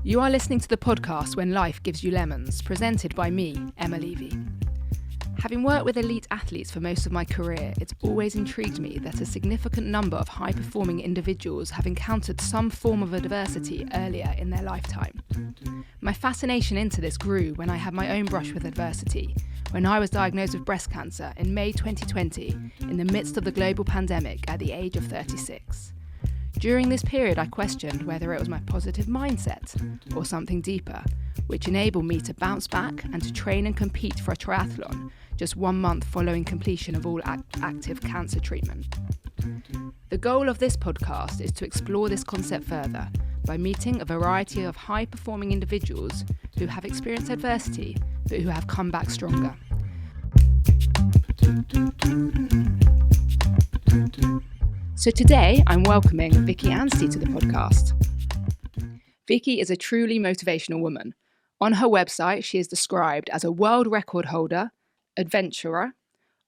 You are listening to the podcast When Life Gives You Lemons, presented by me, Emma Levy. Having worked with elite athletes for most of my career, it's always intrigued me that a significant number of high-performing individuals have encountered some form of adversity earlier in their lifetime. My fascination into this grew when I had my own brush with adversity, when I was diagnosed with breast cancer in May 2020, in the midst of the global pandemic at the age of 36. During this period, I questioned whether it was my positive mindset or something deeper, which enabled me to bounce back and to train and compete for a triathlon just 1 month following completion of all active cancer treatment. The goal of this podcast is to explore this concept further by meeting a variety of high-performing individuals who have experienced adversity but who have come back stronger. So today I'm welcoming Vicki Anstey to the podcast. Vicki is a truly motivational woman. On her website, she is described as a world record holder, adventurer,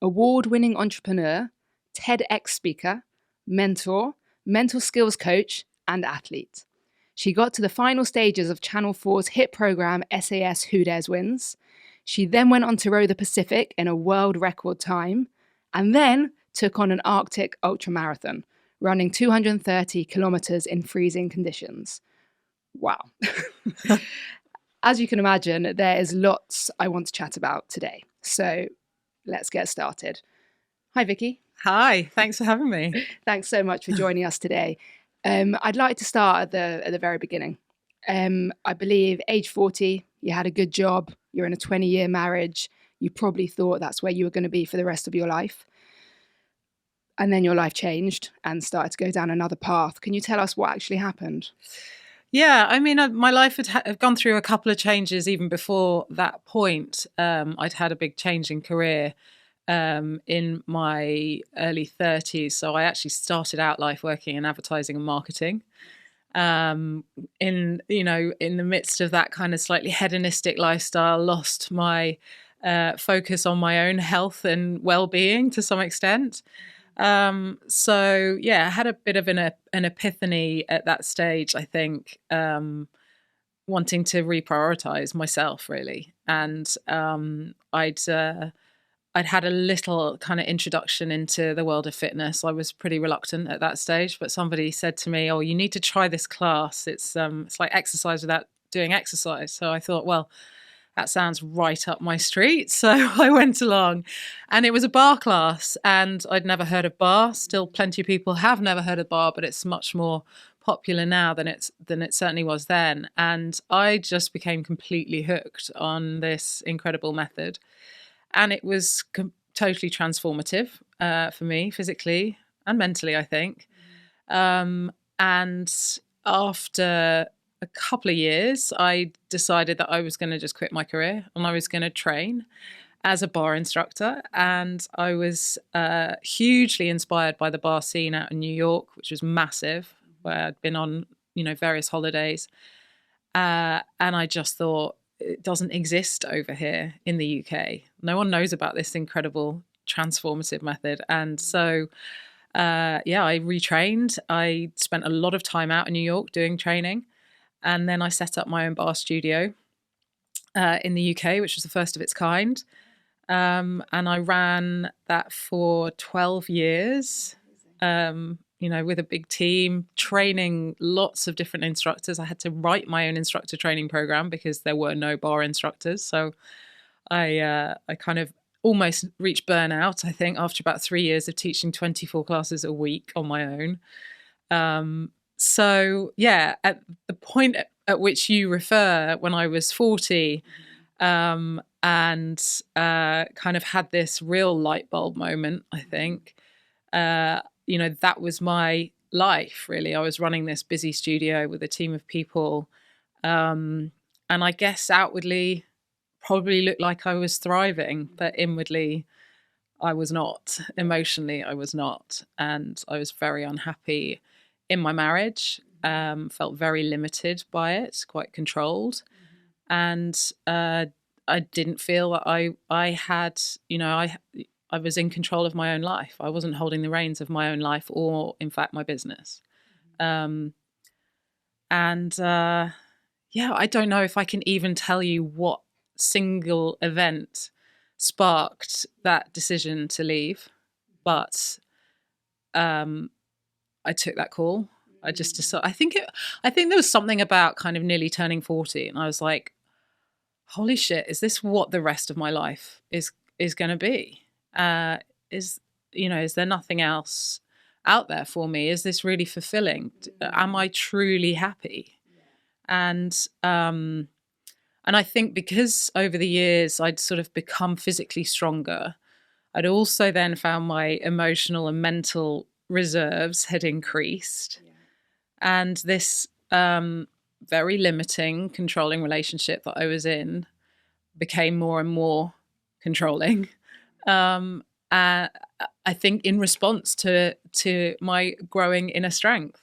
award-winning entrepreneur, TEDx speaker, mentor, mental skills coach, and athlete. She got to the final stages of Channel 4's hit program SAS Who Dares Wins. She then went on to row the Pacific in a world record time, and then took on an Arctic ultramarathon, running 230 kilometres in freezing conditions. Wow. As you can imagine, there is lots I want to chat about today. So let's get started. Hi, Vicki. Hi, thanks for having me. Thanks so much for joining us today. I'd like to start at the very beginning. I believe age 40, you had a good job, you're in a 20-year marriage, you probably thought that's where you were going to be for the rest of your life. And then your life changed and started to go down another path. Can you tell us what actually happened? Yeah, I mean, my life had gone through a couple of changes even before that point. I'd had a big change in career in my early 30s. So I actually started out life working in advertising and marketing. In the midst of that kind of slightly hedonistic lifestyle, lost my focus on my own health and well-being to some extent. So yeah, I had a bit of an epiphany at that stage, I think, wanting to reprioritize myself really. And I'd had a little kind of introduction into the world of fitness. I was pretty reluctant at that stage, but somebody said to me, "Oh, you need to try this class. It's like exercise without doing exercise." So I thought, well, that sounds right up my street. So I went along, and it was a bar class, and I'd never heard of bar. Still plenty of people have never heard of bar, but it's much more popular now than it certainly was then. And I just became completely hooked on this incredible method. And it was totally transformative for me, physically and mentally, I think. And after a couple of years, I decided that I was going to just quit my career and I was going to train as a bar instructor. And I was hugely inspired by the bar scene out in New York, which was massive, where I'd been on, various holidays. And I just thought, it doesn't exist over here in the UK. No one knows about this incredible transformative method. And so, I retrained. I spent a lot of time out in New York doing training. And then I set up my own bar studio in the UK, which was the first of its kind. And I ran that for 12 years, with a big team, training lots of different instructors. I had to write my own instructor training program because there were no bar instructors. So I kind of almost reached burnout, I think, after about 3 years of teaching 24 classes a week on my own. So, yeah, at the point at which you refer, when I was 40, and kind of had this real light bulb moment, I think, that was my life, really. I was running this busy studio with a team of people. And I guess outwardly probably looked like I was thriving, but inwardly I was not. Emotionally, I was not. And I was very unhappy in my marriage, felt very limited by it, quite controlled. And I didn't feel that I had, I was in control of my own life. I wasn't holding the reins of my own life or, in fact, my business. I don't know if I can even tell you what single event sparked that decision to leave, but I took that call. I just decided. I think there was something about kind of nearly turning 40, and I was like, "Holy shit! Is this what the rest of my life is going to be? Is there nothing else out there for me? Is this really fulfilling? Am I truly happy?" And I think because over the years I'd sort of become physically stronger, I'd also then found my emotional and mental reserves had increased. And this very limiting, controlling relationship that I was in became more and more controlling. I think in response to my growing inner strength.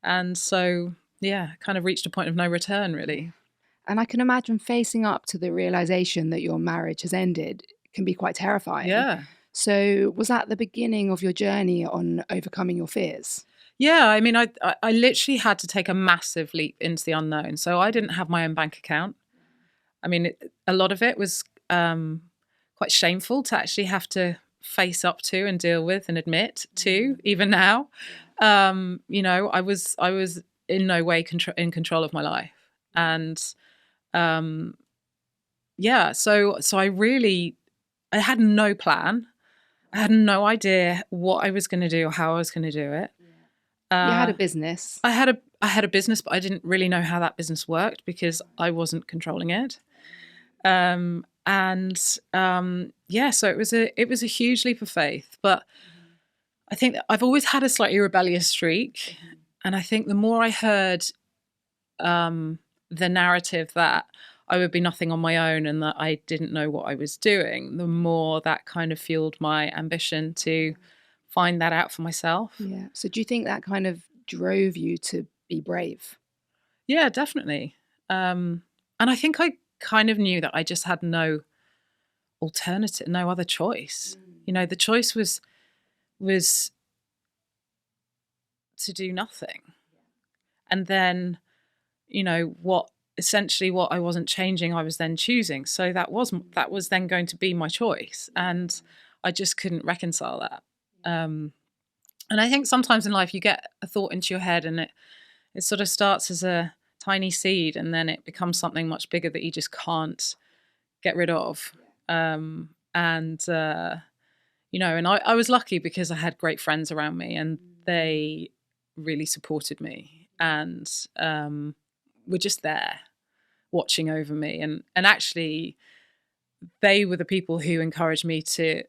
And so, kind of reached a point of no return, really. And I can imagine facing up to the realization that your marriage has ended can be quite terrifying. Yeah. So was that the beginning of your journey on overcoming your fears? Yeah, I mean, I literally had to take a massive leap into the unknown. So I didn't have my own bank account. I mean, a lot of it was quite shameful to actually have to face up to and deal with and admit to, even now. I was in no way in control of my life. And so I had no plan. I had no idea what I was going to do or how I was going to do it. You had a business. I had a business, but I didn't really know how that business worked because I wasn't controlling it. So it was a huge leap of faith. But I think that I've always had a slightly rebellious streak, and I think the more I heard the narrative that I would be nothing on my own and that I didn't know what I was doing, the more that kind of fueled my ambition to find that out for myself. Yeah. So do you think that kind of drove you to be brave? Yeah, definitely. And I think I kind of knew that I just had no alternative, no other choice. The choice was to do nothing. And then, what I wasn't changing, I was then choosing. So that was then going to be my choice. And I just couldn't reconcile that. And I think sometimes in life you get a thought into your head and it sort of starts as a tiny seed and then it becomes something much bigger that you just can't get rid of. And I was lucky because I had great friends around me and they really supported me and were just there watching over me. And actually they were the people who encouraged me to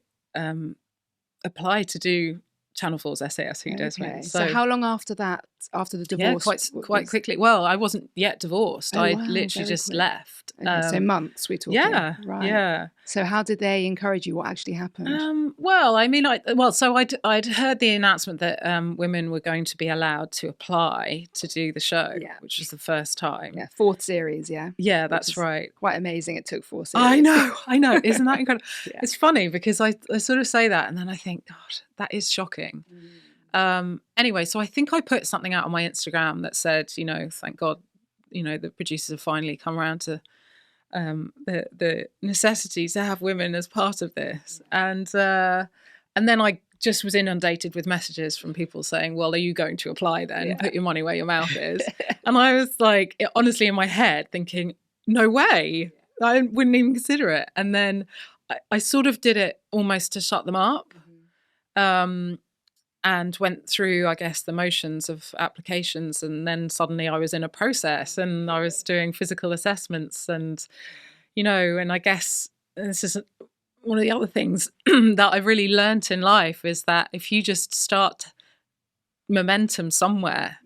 apply to do Channel 4's SAS Who Dares Win. So how long after that, after the divorce? Yeah, quite quickly. Well, I wasn't yet divorced. I literally just left. So months we're talking. Yeah, right. Yeah. So how did they encourage you? What actually happened? Well, I mean, I'd heard the announcement that women were going to be allowed to apply to do the show, which was the first time. Yeah, 4th series, yeah. Yeah, that's right. Quite amazing it took 4 series. I know. Isn't that incredible? Yeah. It's funny because I sort of say that and then I think, God, that is shocking. Anyway, so I think I put something out on my Instagram that said, thank God, the producers have finally come around to the necessity to have women as part of this. And then I just was inundated with messages from people saying, well, are you going to apply then? Yeah. Put your money where your mouth is. And I was like, honestly, in my head thinking, no way. I wouldn't even consider it. And then I sort of did it almost to shut them up. And went through, I guess, the motions of applications. And then suddenly I was in a process and I was doing physical assessments and, and I guess this is one of the other things that I've really learnt in life is that if you just start momentum somewhere,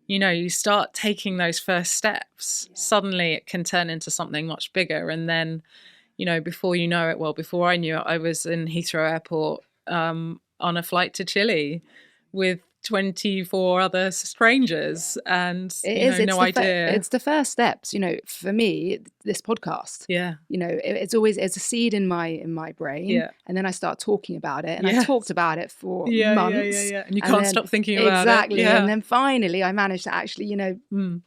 you start taking those first steps, suddenly it can turn into something much bigger. And then, before you know it, before I knew it, I was in Heathrow Airport, on a flight to Chile with 24 other strangers, and no idea. It's the first steps, for me, this podcast. Yeah. It's always, it's a seed in my brain. Yeah. And then I start talking about it, and Yes. I talked about it for months. Yeah. And you can't stop thinking about it. Exactly. Yeah. And then finally I managed to actually,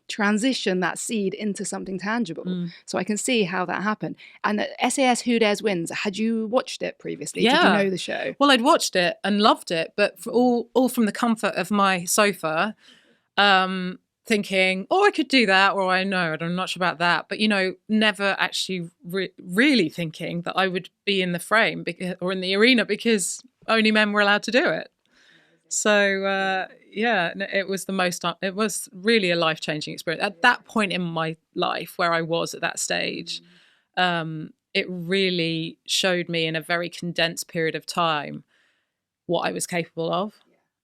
transition that seed into something tangible. So I can see how that happened. And the SAS Who Dares Wins, had you watched it previously? Yeah. Did you know the show? Well, I'd watched it and loved it, but all from the comfort of my sofa, thinking, I could do that, or I'm not sure about that. But, never actually really thinking that I would be in the frame or in the arena, because only men were allowed to do it. So, it was really a life-changing experience. At that point in my life where I was at that stage, it really showed me in a very condensed period of time what I was capable of.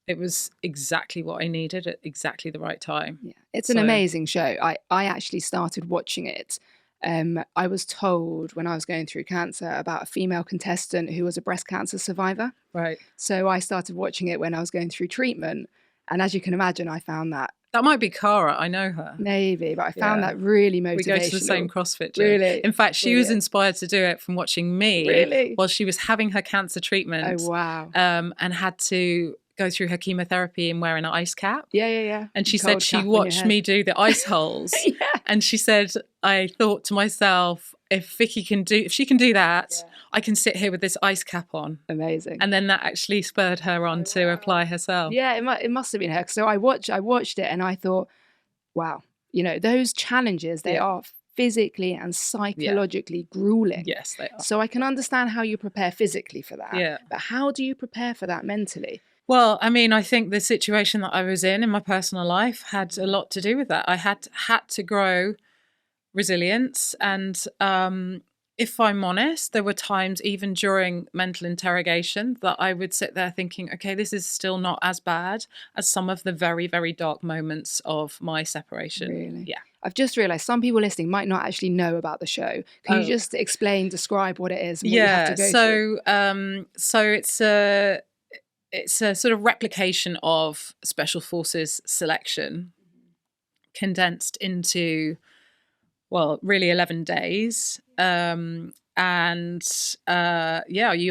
It was exactly what I needed at exactly the right time. Yeah, it's an amazing show. I actually started watching it. I was told when I was going through cancer about a female contestant who was a breast cancer survivor. Right. So I started watching it when I was going through treatment. And as you can imagine, I found that. That might be Cara. I know her. Maybe, but I found that really motivational. We go to the same CrossFit gym. Really? In fact, she was inspired to do it from watching me. Really? While she was having her cancer treatment. Oh, wow. And had to go through her chemotherapy and wear an ice cap. Yeah. And she said she watched me do the ice holes. Yeah. And she said, I thought to myself, if she can do that, I can sit here with this ice cap on. Amazing. And then that actually spurred her on to apply herself. Yeah, it must have been her. So I watched it and I thought, wow, those challenges, they are physically and psychologically grueling. Yes, they are. So I can understand how you prepare physically for that. Yeah. But how do you prepare for that mentally? Well, I mean, I think the situation that I was in my personal life had a lot to do with that. I had to grow resilience. And if I'm honest, there were times even during mental interrogation that I would sit there thinking, okay, this is still not as bad as some of the very, very dark moments of my separation. Really? Yeah. I've just realised some people listening might not actually know about the show. Can you just describe what it is and what you have to go through? So it's a sort of replication of Special Forces selection condensed into, really 11 days. You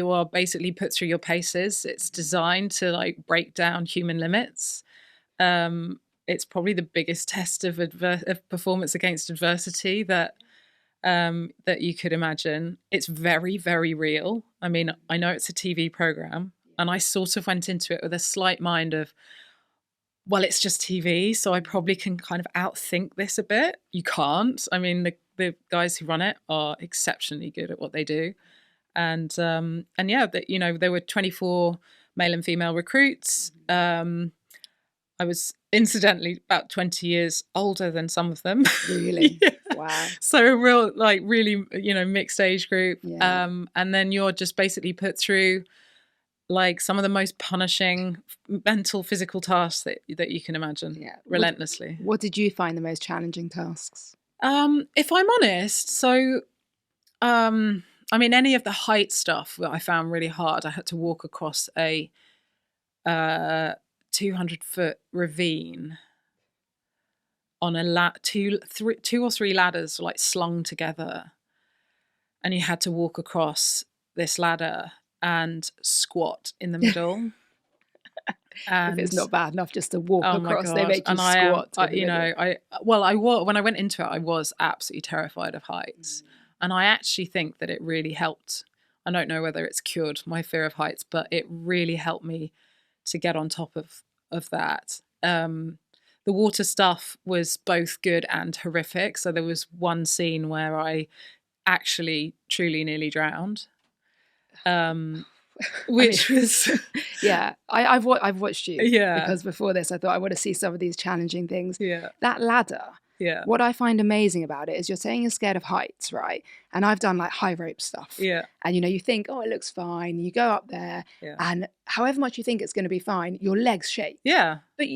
are basically put through your paces. It's designed to break down human limits. It's probably the biggest test of performance against adversity that you could imagine. It's very, very real. I mean, I know it's a TV program, and I sort of went into it with a slight mind of, well, it's just TV, so I probably can kind of outthink this a bit. You can't. I mean, the guys who run it are exceptionally good at what they do. And there were 24 male and female recruits. I was incidentally about 20 years older than some of them. Really? Wow. So a real, really, mixed age group. Yeah. And then you're just basically put through some of the most punishing mental, physical tasks that you can imagine, relentlessly. What did you find the most challenging tasks? If I'm honest, any of the height stuff that I found really hard. I had to walk across a 200-foot ravine on a two or three ladders slung together, and you had to walk across this ladder and squat in the middle. And if it's not bad enough just to walk across, God. they make you squat. When I went into it, I was absolutely terrified of heights. And I actually think that it really helped. I don't know whether it's cured my fear of heights, but it really helped me to get on top of that. The water stuff was both good and horrific. So there was one scene where I actually truly nearly drowned. Which was I've watched you because before this I thought I want to see some of these challenging things. That ladder, what I find amazing about it is you're saying you're scared of heights, right? And I've done high rope stuff, and you think, oh, it looks fine, you go up there and however much you think it's going to be fine, your legs shake, but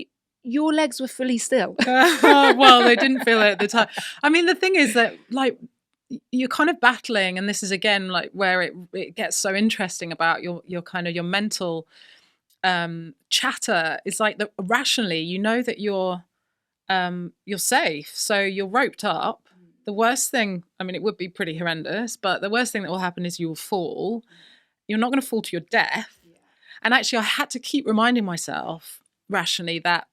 your legs were fully still. Well, they didn't feel it at the time. I mean, the thing is that you're kind of battling, and this is again where it gets so interesting about your kind of your mental chatter is like rationally, you know that you're safe, so you're roped up. The worst thing, I mean, it would be pretty horrendous, but the worst thing that will happen is you will fall. You're not going to fall to your death. And actually, I had to keep reminding myself rationally that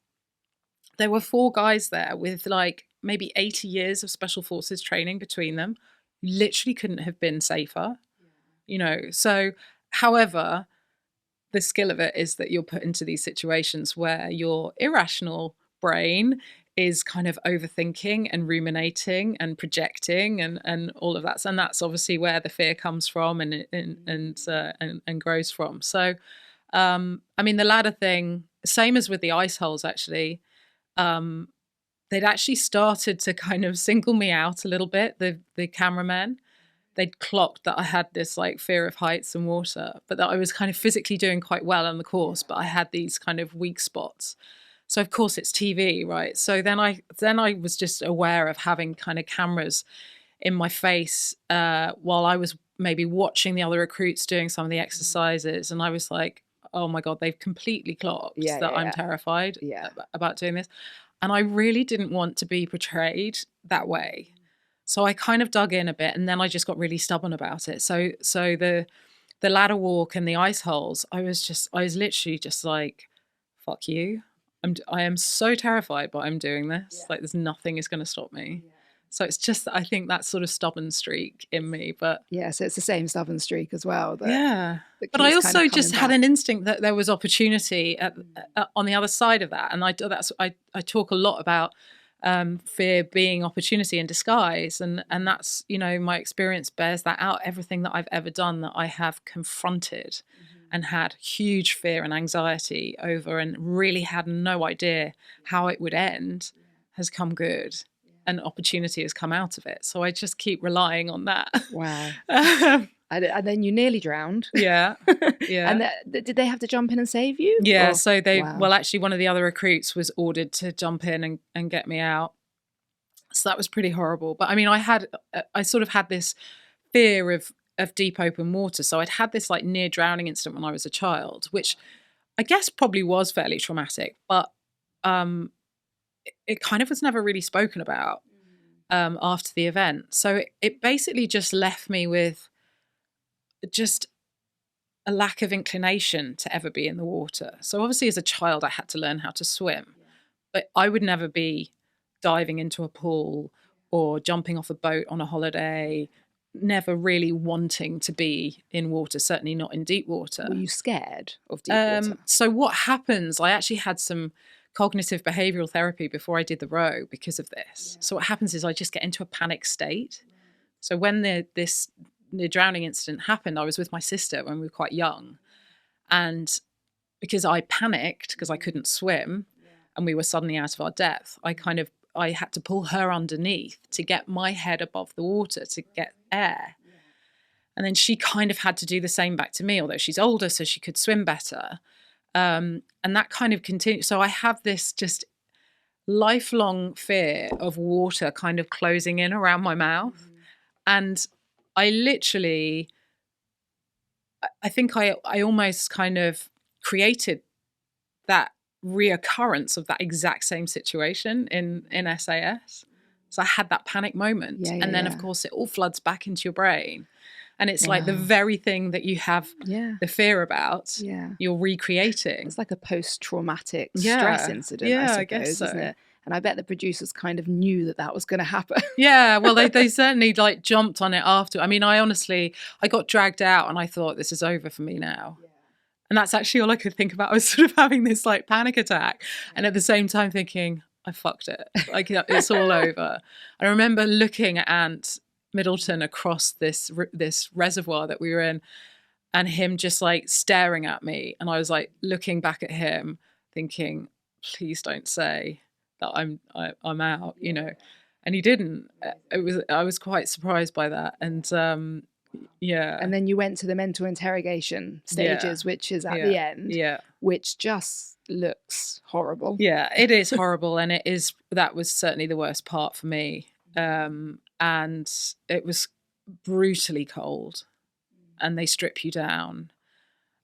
there were 4 guys there with like maybe 80 years of special forces training between them. Literally couldn't have been safer, you know. So, however, the skill of it is that you're put into these situations where your irrational brain is kind of overthinking and ruminating and projecting and all of that. And that's obviously where the fear comes from and grows from. So, I mean, the ladder thing, same as with the ice holes, actually, they'd actually started to kind of single me out a little bit, the cameramen. They'd clocked that I had this like fear of heights and water, but that I was kind of physically doing quite well on the course, but I had these kind of weak spots. So of course it's TV, right? So then I was just aware of having kind of cameras in my face while I was maybe watching the other recruits doing some of the exercises, and I was like, oh my God, they've completely clocked that I'm terrified about doing this. And I really didn't want to be portrayed that way. So I kind of dug in a bit, and then I just got really stubborn about it. So the ladder walk and the ice holes, I was literally just like, fuck you. I am so terrified, but I'm doing this. Like there's nothing is going to stop me. So it's just, I think that sort of stubborn streak in me, but so it's the same stubborn streak as well. But I also just had an instinct that there was opportunity on the other side of that. And I talk a lot about fear being opportunity in disguise. And that's, you know, my experience bears that out. Everything that I've ever done that I have confronted and had huge fear and anxiety over and really had no idea how it would end has come good. And opportunity has come out of it. So I just keep relying on that. Wow. And then you nearly drowned. Yeah. And did they have to jump in and save you? Yeah. Or? So well, actually one of the other recruits was ordered to jump in and get me out. So that was pretty horrible. But I mean, I sort of had this fear of deep open water. So I'd had this like near drowning incident when I was a child, which I guess probably was fairly traumatic, but it kind of was never really spoken about after the event. So it basically just left me with just a lack of inclination to ever be in the water. So obviously as a child, I had to learn how to swim, but I would never be diving into a pool or jumping off a boat on a holiday, never really wanting to be in water, certainly not in deep water. Were you scared of deep water? So what happens, I actually had some cognitive behavioral therapy before I did the row because of this. So what happens is I just get into a panic state. So when this drowning incident happened, I was with my sister when we were quite young. And because I panicked because I couldn't swim and we were suddenly out of our depth, I had to pull her underneath to get my head above the water to get air. And then she kind of had to do the same back to me, although she's older, so she could swim better. And that kind of continued. So I have this just lifelong fear of water kind of closing in around my mouth. And I literally, I think I almost kind of created that reoccurrence of that exact same situation in SAS. So I had that panic moment. And then, of course, it all floods back into your brain. And it's like the very thing that you have the fear about, you're recreating. It's like a post-traumatic stress incident, I suppose, I guess so. Isn't it? And I bet the producers kind of knew that was going to happen. Yeah, well, they certainly like jumped on it after. I mean, I got dragged out and I thought, this is over for me now. Yeah. And that's actually all I could think about. I was sort of having this like panic attack. And at the same time thinking, I fucked it. Like it's all over. I remember looking at Ant Middleton across this reservoir that we were in and him just like staring at me. And I was like looking back at him thinking, please don't say that I'm out, you know. And he didn't. I was quite surprised by that. And and then you went to the mental interrogation stages, which is at the end, which just looks horrible. Yeah, it is horrible. And that was certainly the worst part for me. And it was brutally cold and they strip you down.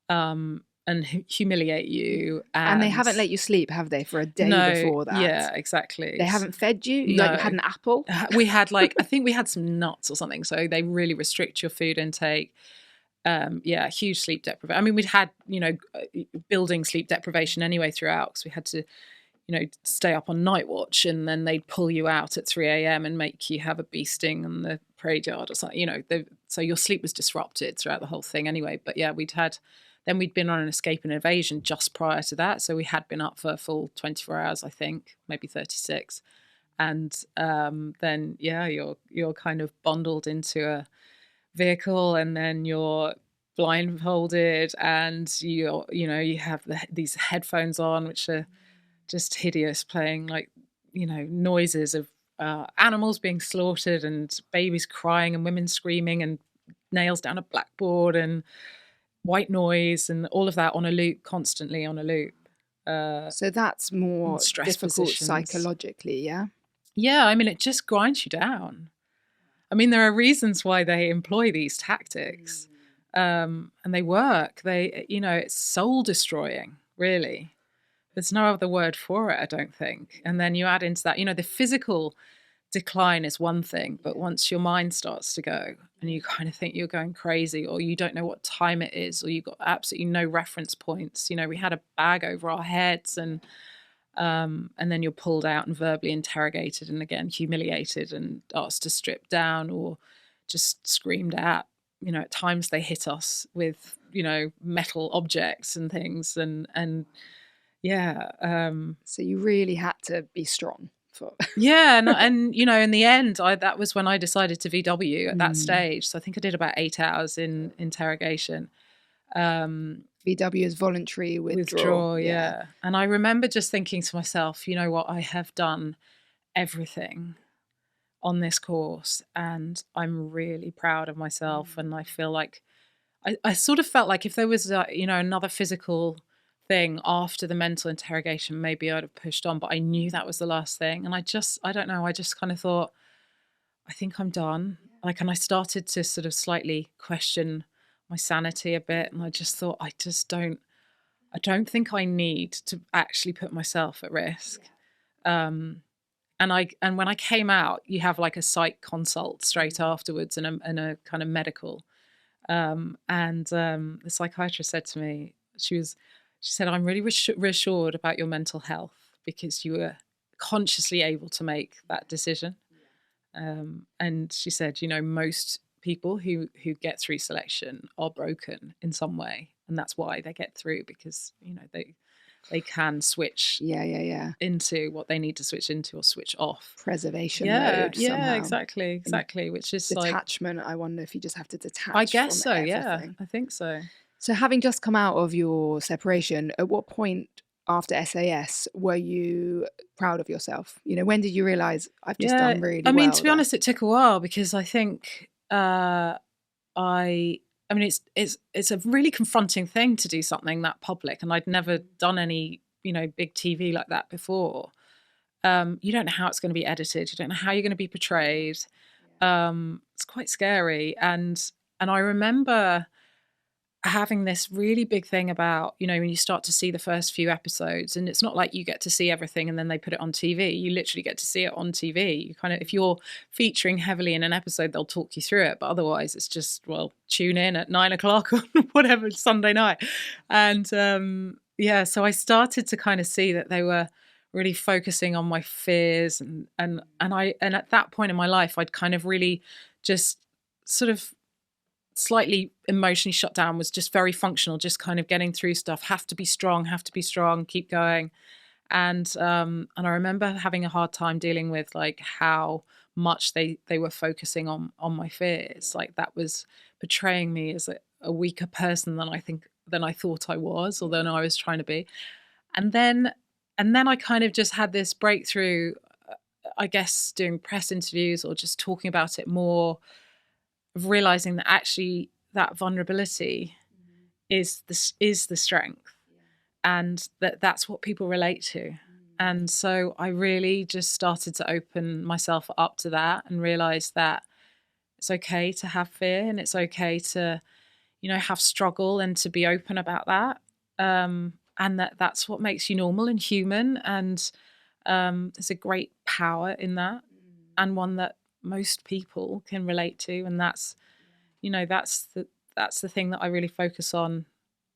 And and humiliate you. And they haven't let you sleep, have they, for a day before that? Yeah, exactly. They haven't fed you? No. Like you had an apple? We had I think we had some nuts or something. So they really restrict your food intake. Huge sleep deprivation. I mean, we'd had, building sleep deprivation anyway throughout, because we had to, stay up on night watch, and then they'd pull you out at 3 a.m. and make you have a bee sting on the parade yard or something, so your sleep was disrupted throughout the whole thing anyway. But yeah, we'd been on an escape and evasion just prior to that. So we had been up for a full 24 hours, I think, maybe 36. And then, you're kind of bundled into a vehicle, and then you're blindfolded, and you have these headphones on, which are just hideous, playing noises of animals being slaughtered and babies crying and women screaming and nails down a blackboard and white noise and all of that on a loop, constantly on a loop. So that's more difficult positions. Psychologically, yeah? Yeah, I mean, it just grinds you down. I mean, there are reasons why they employ these tactics, and they work. It's soul destroying, really. There's no other word for it, I don't think. And then you add into that, the physical decline is one thing, but once your mind starts to go and you kind of think you're going crazy, or you don't know what time it is, or you've got absolutely no reference points. We had a bag over our heads, and then you're pulled out and verbally interrogated, and again humiliated and asked to strip down, or just screamed at. At times they hit us with metal objects and things, and so you really had to be strong for and in the end, that was when I decided to VW at that stage. So I think I did about 8 hours in interrogation. VW is voluntary withdrawal. Yeah. And I remember just thinking to myself, you know what, I have done everything on this course, and I'm really proud of myself. And I feel like I sort of felt like if there was another physical thing after the mental interrogation, maybe I'd have pushed on, but I knew that was the last thing. And I don't know, I just kind of thought, I think I'm done. And I started to sort of slightly question my sanity a bit. And I just thought, I don't think I need to actually put myself at risk. And when I came out, you have like a psych consult straight afterwards, and a kind of medical. The psychiatrist said to me, she said, I'm really reassured about your mental health, because you were consciously able to make that decision. And she said, most people who get through selection are broken in some way, and that's why they get through, because they can switch into what they need to switch into, or switch off. Preservation mode somehow. Exactly. Which is detachment. I wonder if you just have to detach. I guess from so. everything. Yeah, I think so. So having just come out of your separation, at what point after SAS were you proud of yourself? When did you realize I've just done really well? I mean, to be honest, it took a while, because I think it's a really confronting thing to do something that public, and I'd never done any big TV like that before. You don't know how it's going to be edited. You don't know how you're going to be portrayed. It's quite scary, and I remember having this really big thing about, when you start to see the first few episodes, and it's not like you get to see everything and then they put it on TV. You literally get to see it on TV. You kind of, if you're featuring heavily in an episode, they'll talk you through it. But otherwise it's just, tune in at 9:00 on whatever Sunday night. And so I started to kind of see that they were really focusing on my fears. And at that point in my life, I'd kind of really just sort of slightly emotionally shut down, was just very functional, just kind of getting through stuff, have to be strong, keep going. And I remember having a hard time dealing with how much they were focusing on my fears. That was portraying me as a weaker person than I thought I was, or than I was trying to be. And then I kind of just had this breakthrough, I guess, doing press interviews or just talking about it more, of realizing that actually that vulnerability is the strength, and that's what people relate to. And so I really just started to open myself up to that, and realize that it's okay to have fear, and it's okay to have struggle, and to be open about that. and that's what makes you normal and human. And there's a great power in that, and one that most people can relate to. And that's, that's the thing that I really focus on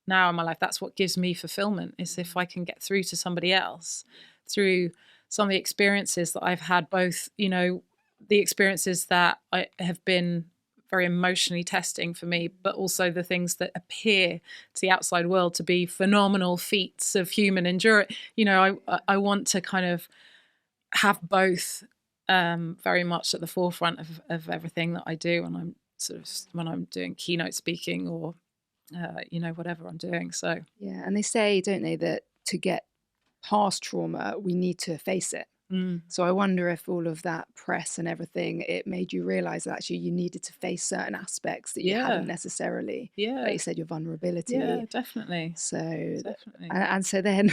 now in my life. That's what gives me fulfillment, is if I can get through to somebody else through some of the experiences that I've had, both, the experiences that I have been very emotionally testing for me, but also the things that appear to the outside world to be phenomenal feats of human endurance. I want to kind of have both very much at the forefront of everything that I do, and I'm when I'm doing keynote speaking or whatever I'm doing. So yeah, and they say, don't they, that to get past trauma we need to face it. So I wonder if all of that press and everything, it made you realize that actually you needed to face certain aspects that you hadn't necessarily, like you said, your vulnerability. Yeah, definitely. So definitely. And so then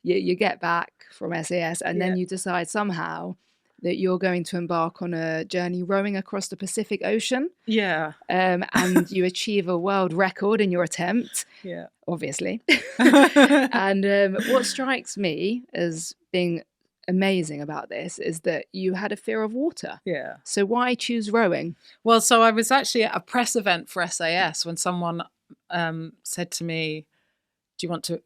you get back from SAS, and then you decide somehow that you're going to embark on a journey rowing across the Pacific Ocean. Yeah. And you achieve a world record in your attempt. Yeah. Obviously. And what strikes me as being amazing about this is that you had a fear of water. Yeah. So why choose rowing? Well, so I was actually at a press event for SAS when someone said to me,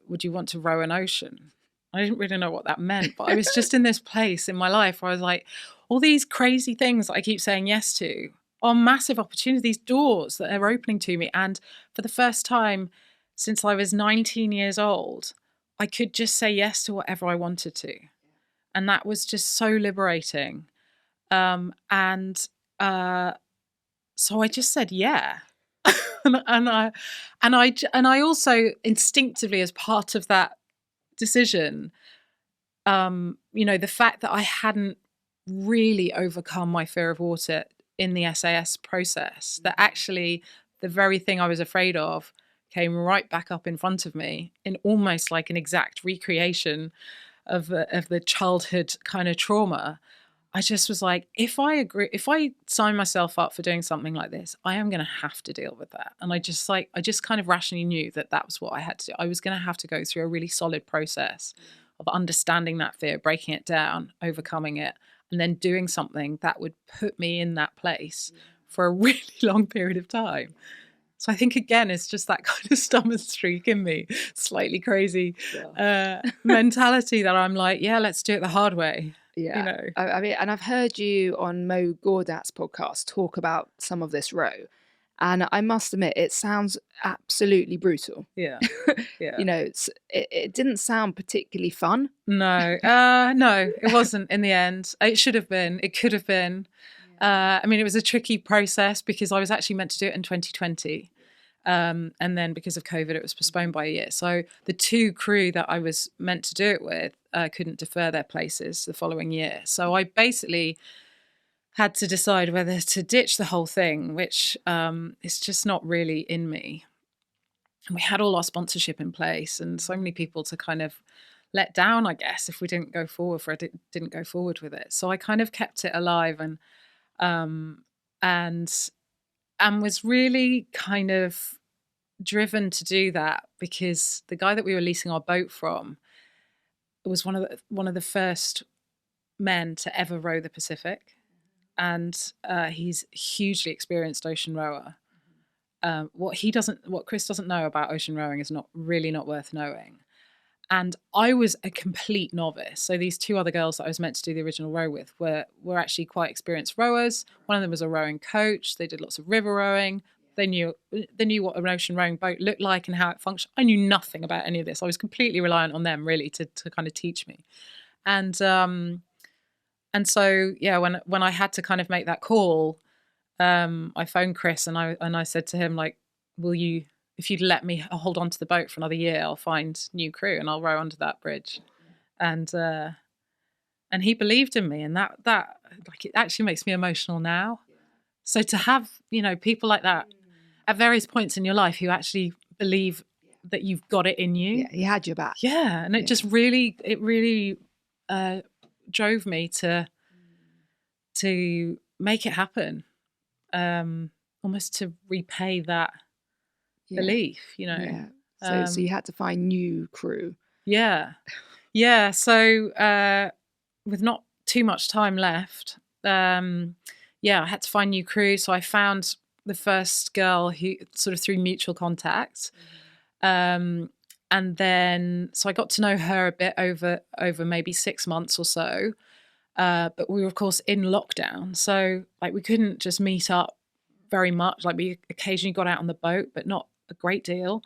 would you want to row an ocean? I didn't really know what that meant, but I was just in this place in my life where I was like, all these crazy things that I keep saying yes to are massive opportunities, these doors that are opening to me. And for the first time since I was 19 years old, I could just say yes to whatever I wanted to. And that was just so liberating. So I just said, yeah. and I also instinctively, as part of that decision, the fact that I hadn't really overcome my fear of water in the SAS process, that actually the very thing I was afraid of came right back up in front of me in almost like an exact recreation of the childhood kind of trauma. I just was like, if I sign myself up for doing something like this, I am going to have to deal with that. And I just kind of rationally knew that was what I had to do. I was going to have to go through a really solid process of understanding that fear, breaking it down, overcoming it, and then doing something that would put me in that place for a really long period of time. So I think, again, it's just that kind of stubborn streak in me, slightly crazy mentality that I'm like, yeah, let's do it the hard way. Yeah. I mean, and I've heard you on Mo Gaudat's podcast talk about some of this row. And I must admit, it sounds absolutely brutal. Yeah. Yeah. It didn't sound particularly fun. No, no, it wasn't in the end. It should have been. It could have been. I mean, it was a tricky process because I was actually meant to do it in 2020. And then because of COVID, it was postponed by a year. So the two crew that I was meant to do it with couldn't defer their places the following year. So I basically had to decide whether to ditch the whole thing, which is just not really in me. And we had all our sponsorship in place and so many people to kind of let down, I guess, if we didn't go forward with it. So I kind of kept it alive and was really kind of driven to do that because the guy that we were leasing our boat from was one of the first men to ever row the Pacific, and he's a hugely experienced ocean rower. What Chris doesn't know about ocean rowing is not worth knowing. And I was a complete novice. So these two other girls that I was meant to do the original row with were actually quite experienced rowers. One of them was a rowing coach. They did lots of river rowing. They knew what an ocean rowing boat looked like and how it functioned. I knew nothing about any of this. I was completely reliant on them really to kind of teach me. And so yeah, when I had to kind of make that call, I phoned Chris and I said to him, like, if you'd let me hold on to the boat for another year, I'll find new crew and I'll row under that bridge. And he believed in me, and that like, it actually makes me emotional now. So to have, people like that at various points in your life who actually believe that you've got it in you. Yeah, he had your back. Yeah. And it just really drove me to make it happen. Almost to repay that belief, Yeah. So you had to find new crew. Yeah. So with not too much time left, I had to find new crew. So I found the first girl who sort of through mutual contact. And then, so I got to know her a bit over maybe 6 months or so. But we were, of course, in lockdown. So like we couldn't just meet up very much. Like we occasionally got out on the boat, but not a great deal.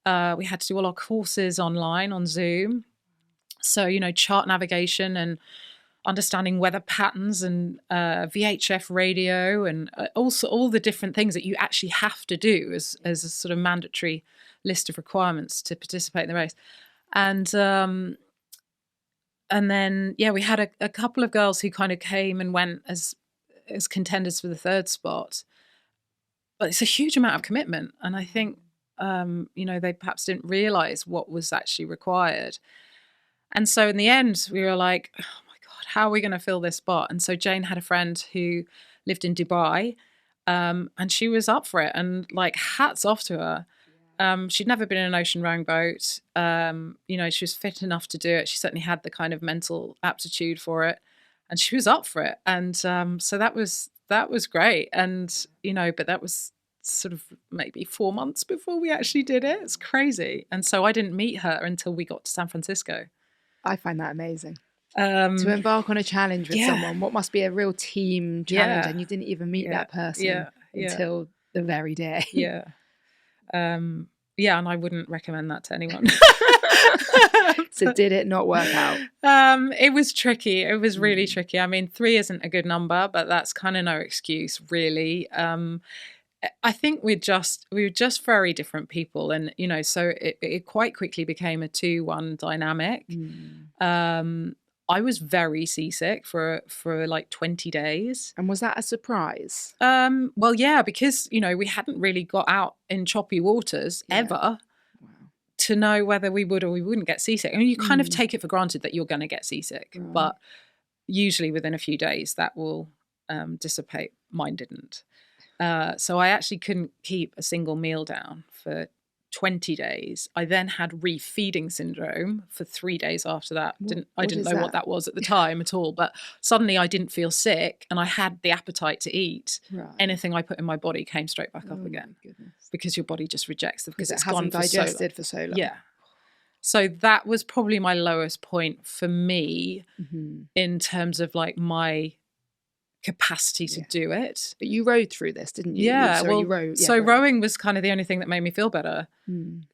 We had to do all our courses online on Zoom. So, chart navigation and understanding weather patterns and VHF radio and also all the different things that you actually have to do as a sort of mandatory list of requirements to participate in the race. And then, we had a couple of girls who kind of came and went as contenders for the third spot. But it's a huge amount of commitment. And I think, they perhaps didn't realize what was actually required. And so in the end, we were like, oh my God, how are we going to fill this spot? And so Jane had a friend who lived in Dubai, and she was up for it. And like, hats off to her. She'd never been in an ocean rowing boat. She was fit enough to do it. She certainly had the kind of mental aptitude for it. And she was up for it. And so that was great. And, but that was sort of maybe 4 months before we actually did it. It's crazy. And so I didn't meet her until we got to San Francisco. I find that amazing. To embark on a challenge with someone, what must be a real team challenge, and you didn't even meet that person until the very day. And I wouldn't recommend that to anyone. So did it not work out? It was tricky. It was really tricky. I mean, 3 isn't a good number, but that's kind of no excuse, really. I think we were just very different people, and so it quite quickly became a 2-1 dynamic. I was very seasick for like 20 days. And was that a surprise? Well, yeah, because we hadn't really got out in choppy waters ever to know whether we would or we wouldn't get seasick. I mean, you kind of take it for granted that you're going to get seasick, but usually within a few days that will dissipate. Mine didn't. So I actually couldn't keep a single meal down for 20 days. I then had reef-feeding syndrome for 3 days after that. I didn't know what that was at the time at all, but suddenly I didn't feel sick and I had the appetite to eat. Anything I put in my body came straight back up again, because your body just rejects it because it's hasn't gone digested for so long. Yeah. So that was probably my lowest point for me in terms of like my capacity to do it. But you rode through this, didn't you? Yeah. You rode. So rowing was kind of the only thing that made me feel better,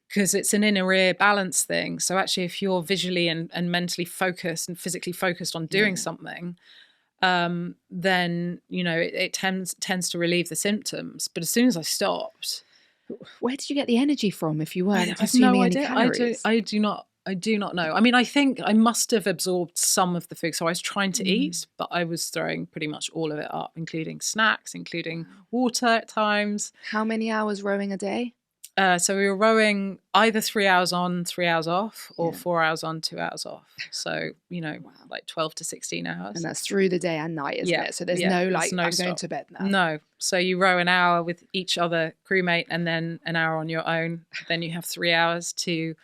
because it's an inner ear balance thing. So actually, if you're visually and mentally focused and physically focused on doing something, then it tends to relieve the symptoms. But as soon as I stopped, where did you get the energy from if you weren't I have consuming no any idea. calories? I do not know. I mean, I think I must have absorbed some of the food. So I was trying to eat, but I was throwing pretty much all of it up, including snacks, including water at times. How many hours rowing a day? So we were rowing either 3 hours on, 3 hours off, or 4 hours on, 2 hours off. So, like 12 to 16 hours. And that's through the day and night, isn't it? So there's no I'm stop. going to bed now. No. So you row an hour with each other crewmate and then an hour on your own. Then you have 3 hours to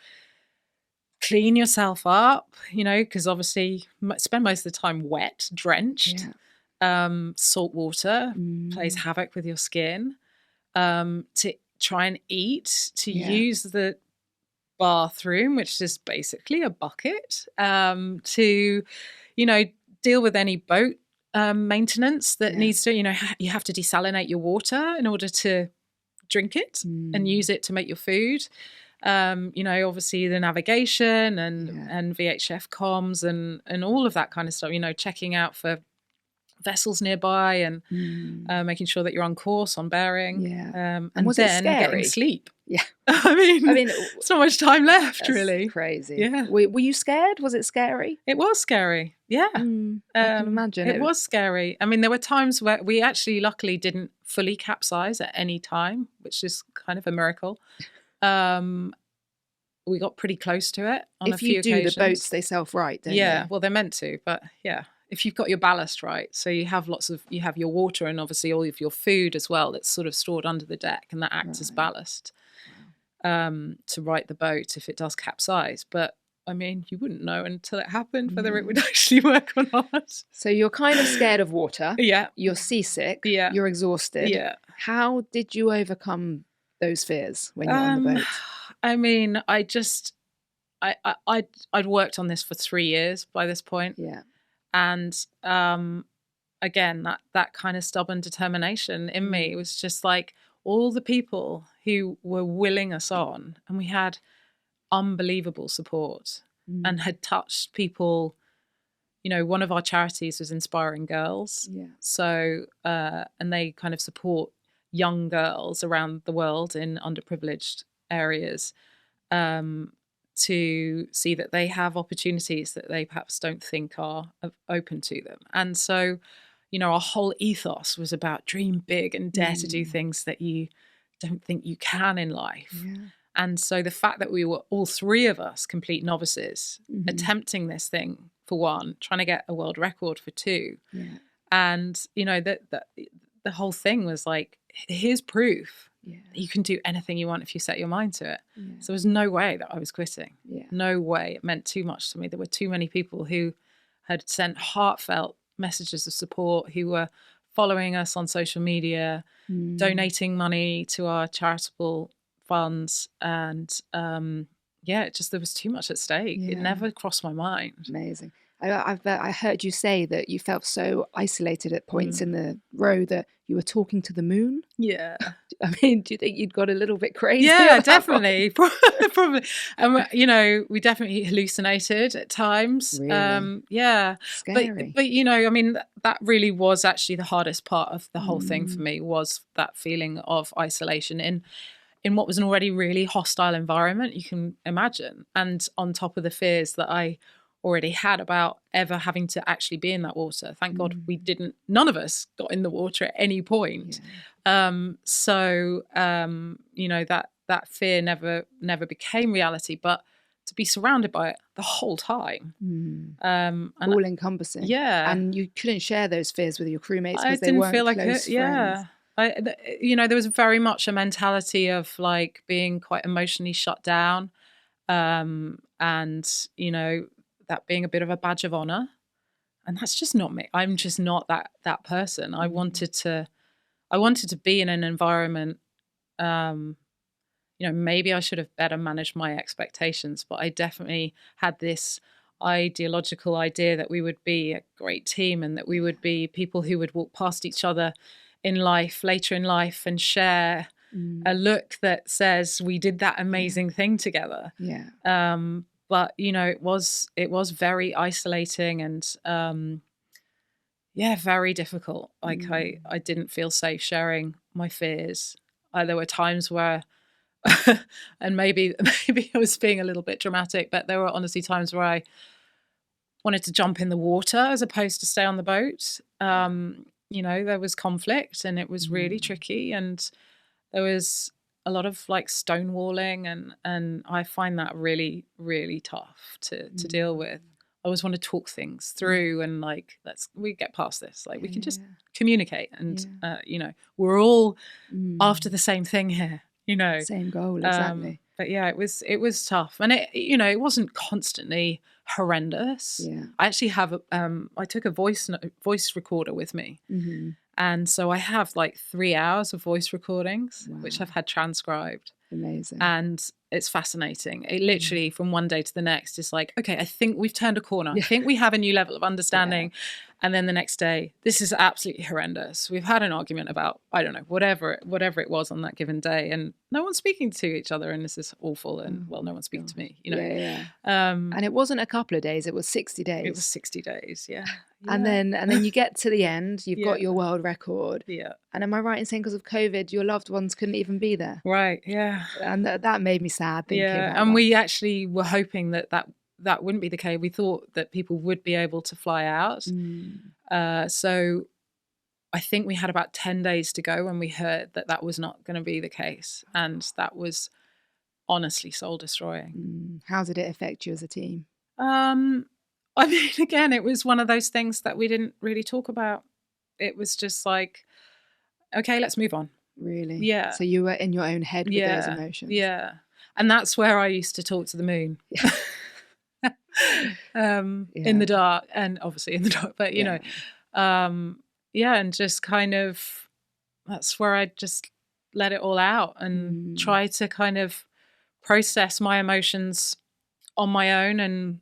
clean yourself up, because obviously spend most of the time wet, drenched. Salt water plays havoc with your skin. To try and eat, to use the bathroom, which is basically a bucket, to deal with any boat maintenance that needs to, you have to desalinate your water in order to drink it and use it to make your food. Obviously the navigation and VHF comms and all of that kind of stuff, checking out for vessels nearby and making sure that you're on course, on bearing. And was then it scary? getting sleep. I mean, it's not much time left, really. Crazy. Yeah. Were you scared? Was it scary? It was scary. Yeah. I can imagine. It was scary. I mean, there were times where we actually luckily didn't fully capsize at any time, which is kind of a miracle. We got pretty close to it on a few occasions. If you do, the boats, they self-right, don't they? Yeah, well, they're meant to, but if you've got your ballast right, so you have you have your water and obviously all of your food as well that's sort of stored under the deck, and that acts as ballast. to right the boat if it does capsize. But I mean, you wouldn't know until it happened whether it would actually work or not. So you're kind of scared of water. Yeah. You're seasick. Yeah. You're exhausted. Yeah. How did you overcome those fears when you're on the boat? I mean, I'd worked on this for 3 years by this point. Yeah. And again, that kind of stubborn determination in me, it was just like all the people who were willing us on, and we had unbelievable support and had touched people. You know, one of our charities was Inspiring Girls. Yeah. So, and they kind of support young girls around the world in underprivileged areas to see that they have opportunities that they perhaps don't think are open to them. And so, you know, our whole ethos was about dream big and dare to do things that you don't think you can in life. Yeah. And so the fact that we were all 3 of us complete novices attempting this thing for 1, trying to get a world record for 2. Yeah. And, you know, the whole thing was like, here's proof that you can do anything you want if you set your mind to it. Yeah. So there was no way that I was quitting. Yeah. No way. It meant too much to me. There were too many people who had sent heartfelt messages of support, who were following us on social media, donating money to our charitable funds, and there was too much at stake. It never crossed my mind. Amazing. I heard you say that you felt so isolated at points in the row that you were talking to the moon. Yeah. I mean, do you think you'd got a little bit crazy? Yeah, definitely. Probably. You know, we definitely hallucinated at times. Really? Yeah. Scary. But, you know, I mean, that really was actually the hardest part of the whole thing for me, was that feeling of isolation in what was an already really hostile environment, you can imagine. And on top of the fears that I already had about ever having to actually be in that water. Thank God none of us got in the water at any point. Yeah. You know, that fear never became reality, but to be surrounded by it the whole time. All encompassing. Yeah. And you couldn't share those fears with your crewmates because they weren't feel like close friends. Yeah. You know, there was very much a mentality of like being quite emotionally shut down, and, you know, that being a bit of a badge of honor. And that's just not me. I'm just not that person. I wanted to be in an environment, you know, maybe I should have better managed my expectations, but I definitely had this ideological idea that we would be a great team and that we would be people who would walk past each other in life, later in life, and share a look that says we did that amazing thing together. Yeah. But, you know, it was very isolating and, very difficult. Like I didn't feel safe sharing my fears. There were times where, and maybe I was being a little bit dramatic, but there were honestly times where I wanted to jump in the water as opposed to stay on the boat. You know, there was conflict and it was really tricky, and there was a lot of like stonewalling, and I find that really, really tough to deal with. I always want to talk things through and like, we get past this. Like we can just communicate and, you know, we're all after the same thing here, you know. Same goal, exactly. But yeah, it was tough. And it, you know, it wasn't constantly horrendous. Yeah. I actually have, I took a voice recorder with me. And so I have like 3 hours of voice recordings, which I've had transcribed. Amazing. And it's fascinating. It literally from one day to the next is like, okay, I think we've turned a corner. I think we have a new level of understanding. And then the next day, this is absolutely horrendous. We've had an argument about, I don't know, whatever it was on that given day. And no one's speaking to each other. And this is awful. And well, no one's speaking to me, you know. And it wasn't a couple of days. It was 60 days. It was 60 days, yeah. And then you get to the end, you've got your world record. Yeah. And am I right in saying because of COVID, your loved ones couldn't even be there? Right, yeah. And that made me sad thinking about and that. we actually were hoping that wouldn't be the case. We thought that people would be able to fly out. So I think we had about 10 days to go when we heard that was not going to be the case. And that was honestly soul destroying. How did it affect you as a team? I mean, again, it was one of those things that we didn't really talk about. It was just like, okay, let's move on. Really? Yeah. So you were in your own head with those emotions? Yeah. And that's where I used to talk to the moon. In the dark, and obviously in the dark, but you know, and just kind of, that's where I just let it all out and try to kind of process my emotions on my own. And,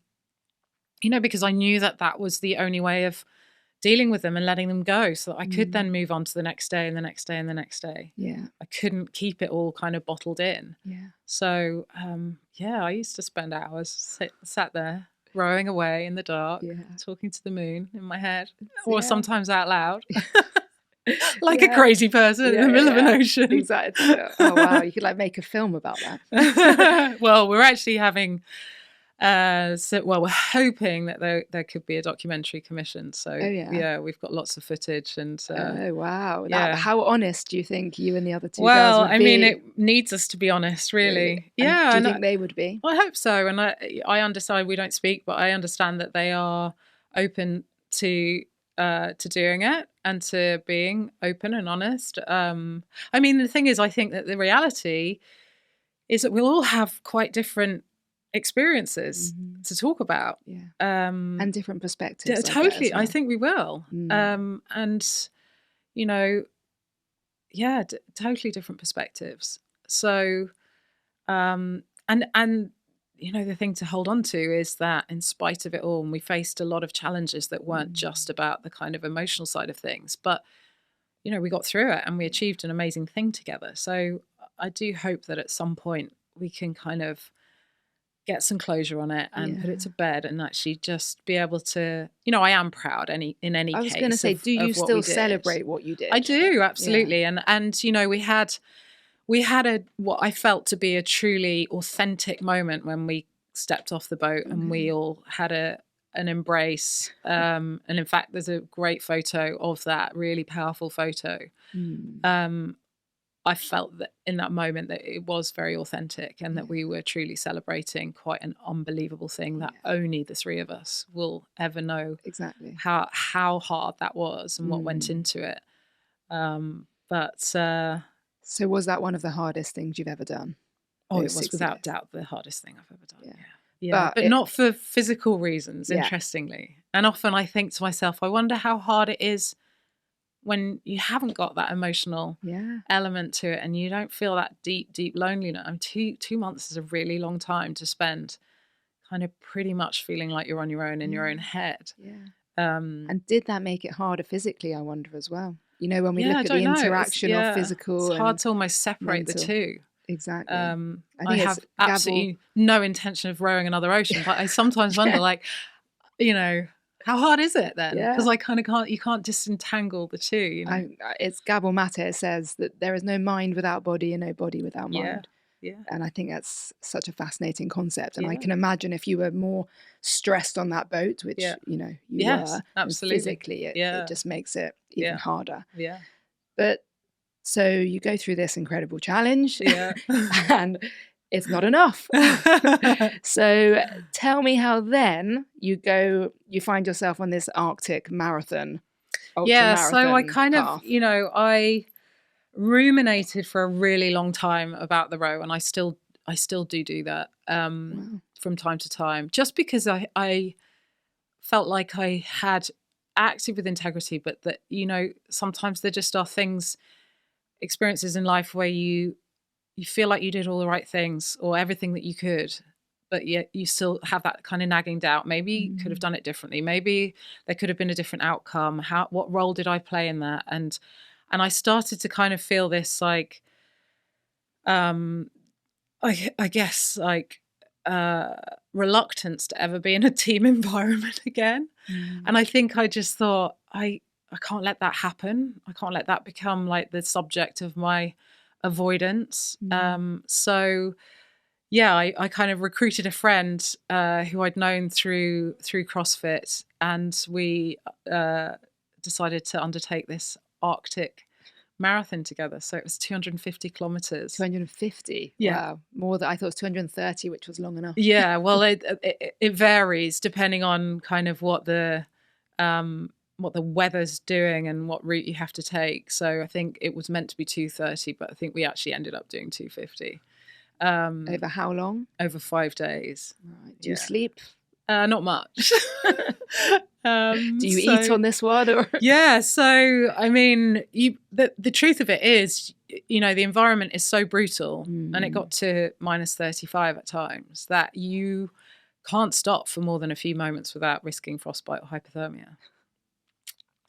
you know, because I knew that that was the only way of dealing with them and letting them go, so that I could then move on to the next day and the next day and the next day. I couldn't keep it all kind of bottled in. So I used to spend hours sat there rowing away in the dark, talking to the moon in my head, or sometimes out loud. Like a crazy person in the middle of an ocean. Exactly. Oh wow, you could like make a film about that. Well, we're actually having we're hoping that there could be a documentary commissioned. So we've got lots of footage. And oh wow, how honest do you think you and the other two girls would be? Well, I mean, it needs us to be honest, really. Yeah. Do you think they would be? I hope so. And I understand we don't speak, but I understand that they are open to doing it and to being open and honest. I mean, the thing is, I think that the reality is that we'll all have quite different experiences to talk about, and different perspectives. Totally, I think we will. And you know, totally different perspectives. So, and you know, the thing to hold on to is that in spite of it all, and we faced a lot of challenges that weren't just about the kind of emotional side of things, but you know, we got through it and we achieved an amazing thing together. So I do hope that at some point we can kind of get some closure on it and put it to bed, and actually just be able to, you know, I am proud in any case. I was going to say, do you still celebrate what you did? I do, absolutely. And you know, we had what I felt to be a truly authentic moment when we stepped off the boat and we all had an embrace. And in fact, there's a great photo of that, really powerful photo. I felt that in that moment that it was very authentic, and that we were truly celebrating quite an unbelievable thing that only the three of us will ever know exactly how hard that was and what went into it. So was that one of the hardest things you've ever done? Oh, it was without doubt the hardest thing I've ever done. Yeah. But not for physical reasons, interestingly. And often I think to myself, I wonder how hard it is when you haven't got that emotional element to it, and you don't feel that deep loneliness. I mean, 2 months is a really long time to spend kind of pretty much feeling like you're on your own in your own head. And did that make it harder physically, I wonder, as well? You know, when we look at the interaction of physical, it's hard to almost separate the two. Exactly. I have absolutely no intention of rowing another ocean, but I sometimes wonder, like, you know, how hard is it then? Because I kind of you can't disentangle the two. You know? It's Gabor Mate says that there is no mind without body and no body without mind. And I think that's such a fascinating concept. And I can imagine if you were more stressed on that boat, which, you know, you were, absolutely. Physically, it just makes it even harder. Yeah. But so you go through this incredible challenge and it's not enough. So tell me how then you find yourself on this Arctic marathon. So I kind of, you know, I ruminated for a really long time about the row, and I still do that from time to time, just because I felt like I had acted with integrity, but that, you know, sometimes there just are experiences in life where you feel like you did all the right things or everything that you could, but yet you still have that kind of nagging doubt. Maybe you could have done it differently. Maybe there could have been a different outcome. What role did I play in that? And I started to kind of feel this, like, I guess, like, reluctance to ever be in a team environment again. And I think I just thought, I can't let that happen. I can't let that become like the subject of my avoidance. So I kind of recruited a friend who I'd known through CrossFit, and we decided to undertake this Arctic marathon together. So it was 250 kilometers. 250? Wow. More than I thought. It was 230, which was long enough. Yeah, well, it varies depending on kind of what the weather's doing and what route you have to take. So I think it was meant to be 230, but I think we actually ended up doing 250. Over how long? Over 5 days. Right. Do you sleep? Not much. Do you eat on this one? Or? Yeah. So, I mean, the truth of it is, you know, the environment is so brutal, and it got to minus 35 at times, that you can't stop for more than a few moments without risking frostbite or hypothermia.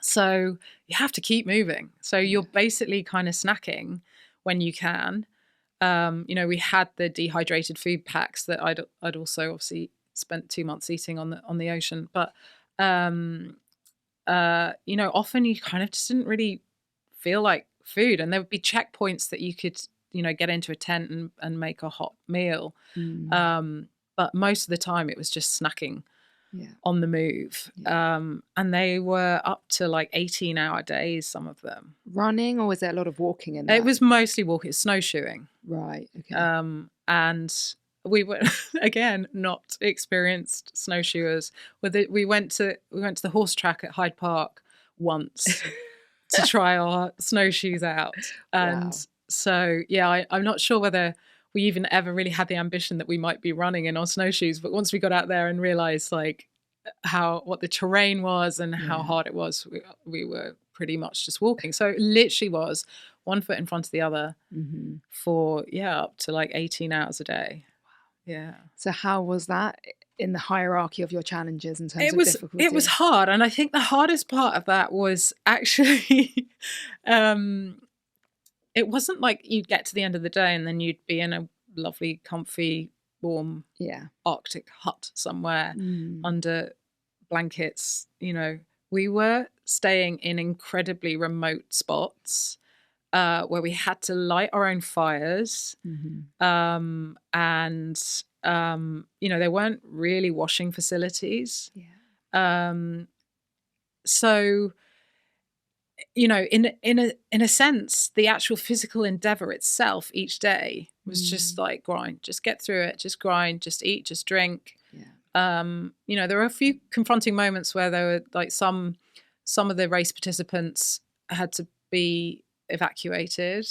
So you have to keep moving. So you're basically kind of snacking when you can. You know, we had the dehydrated food packs that I'd also obviously spent 2 months eating on the ocean, but you know, often you kind of just didn't really feel like food, and there would be checkpoints that you could, you know, get into a tent and make a hot meal, but most of the time it was just snacking on the move. And they were up to like 18-hour days, some of them. Running, or was there a lot of walking in that? It was mostly walking, snowshoeing. Right. Okay. And we were again not experienced snowshoers. We went to the horse track at Hyde Park once to try our snowshoes out, and so I'm not sure whether we even ever really had the ambition that we might be running in our snowshoes. But once we got out there and realized like what the terrain was and how hard it was, we were pretty much just walking. So it literally was one foot in front of the other for up to like 18 hours a day. Yeah. So how was that in the hierarchy of your challenges in terms of difficulty? It was hard. And I think the hardest part of that was actually, it wasn't like you'd get to the end of the day and then you'd be in a lovely, comfy, warm Arctic hut somewhere under blankets. You know, we were staying in incredibly remote spots where we had to light our own fires. And, you know, there weren't really washing facilities. So, you know, in a sense, the actual physical endeavor itself each day was just like grind, just get through it, just grind, just eat, just drink. You know, there were a few confronting moments where there were like some of the race participants had to be evacuated.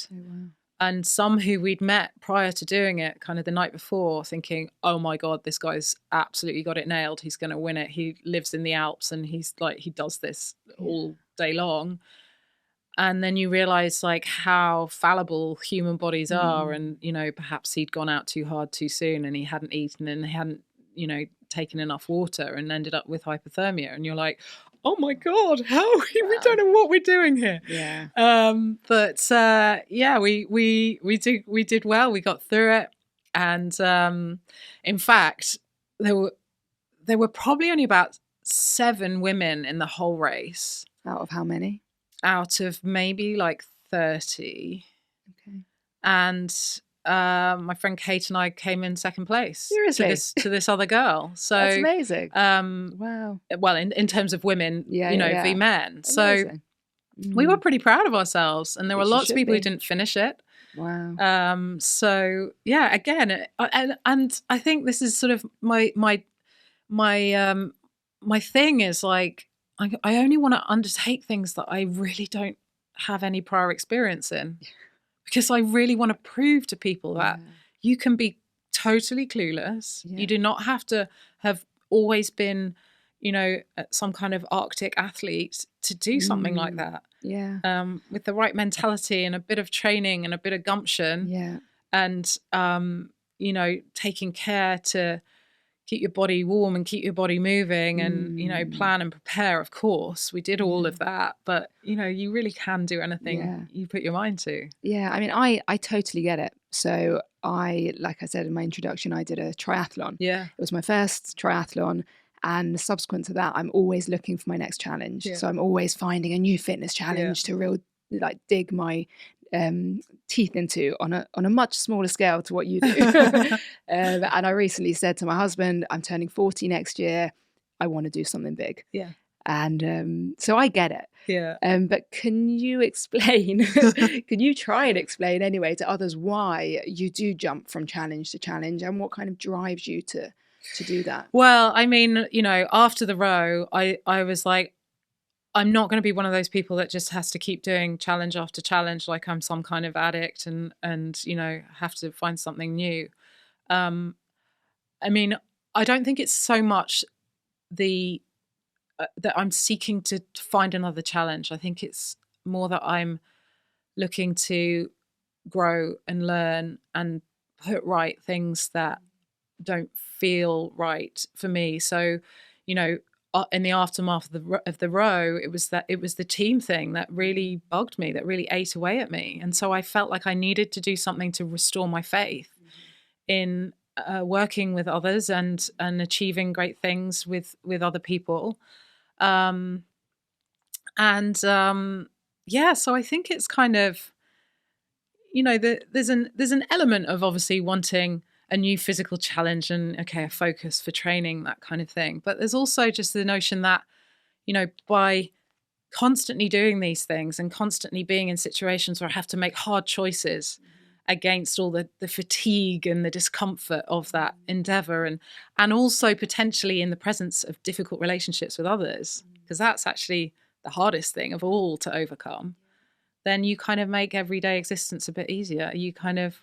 And some who we'd met prior to doing it, kind of the night before, thinking, oh my God, this guy's absolutely got it nailed. He's going to win it. He lives in the Alps and he's like, he does this all day long. And then you realize like how fallible human bodies are. And, you know, perhaps he'd gone out too hard too soon and he hadn't eaten and he hadn't, you know, taken enough water and ended up with hypothermia. And you're like, oh my God, we don't know what we're doing here. We did well. We got through it. And in fact, there were probably only about 7 women in the whole race. Out of how many? Out of maybe like 30. Okay. And my friend Kate and I came in second place. Seriously? to this other girl. So that's amazing. Wow. Well, in terms of women, v men. Amazing. So we were pretty proud of ourselves, and there were lots of people who didn't finish it. Wow. So yeah, again, and I think this is sort of my thing is like I only want to undertake things that I really don't have any prior experience in. Because I really want to prove to people that you can be totally clueless. You do not have to have always been, you know, some kind of Arctic athlete to do something like that. With the right mentality and a bit of training and a bit of gumption. And, you know, taking care to keep your body warm and keep your body moving and, you know, plan and prepare, of course. We did all of that. But, you know, you really can do anything you put your mind to. Yeah, I mean, I totally get it. So like I said in my introduction, I did a triathlon. It was my first triathlon. And subsequent to that, I'm always looking for my next challenge. So I'm always finding a new fitness challenge to dig my teeth into on a much smaller scale to what you do. And I recently said to my husband, I'm turning 40 next year. I want to do something big. And so I get it. But can you explain, can you try and explain anyway to others why you do jump from challenge to challenge and what kind of drives you to do that? Well, I mean, you know, after the row, I was like, I'm not going to be one of those people that just has to keep doing challenge after challenge, like I'm some kind of addict and have to find something new. I mean, I don't think it's so much the that I'm seeking to find another challenge. I think it's more that I'm looking to grow and learn and put right things that don't feel right for me. So, in the aftermath of the row, it was the team thing that really bugged me, that really ate away at me, and so I felt like I needed to do something to restore my faith in working with others and achieving great things with other people. Um, and yeah, so I think it's kind of, there's an element of obviously wanting a new physical challenge and a focus for training, that kind of thing. But there's also just the notion that, by constantly doing these things and constantly being in situations where I have to make hard choices against all the fatigue and the discomfort of that endeavor, and also potentially in the presence of difficult relationships with others, because that's actually the hardest thing of all to overcome, then you kind of make everyday existence a bit easier. You kind of,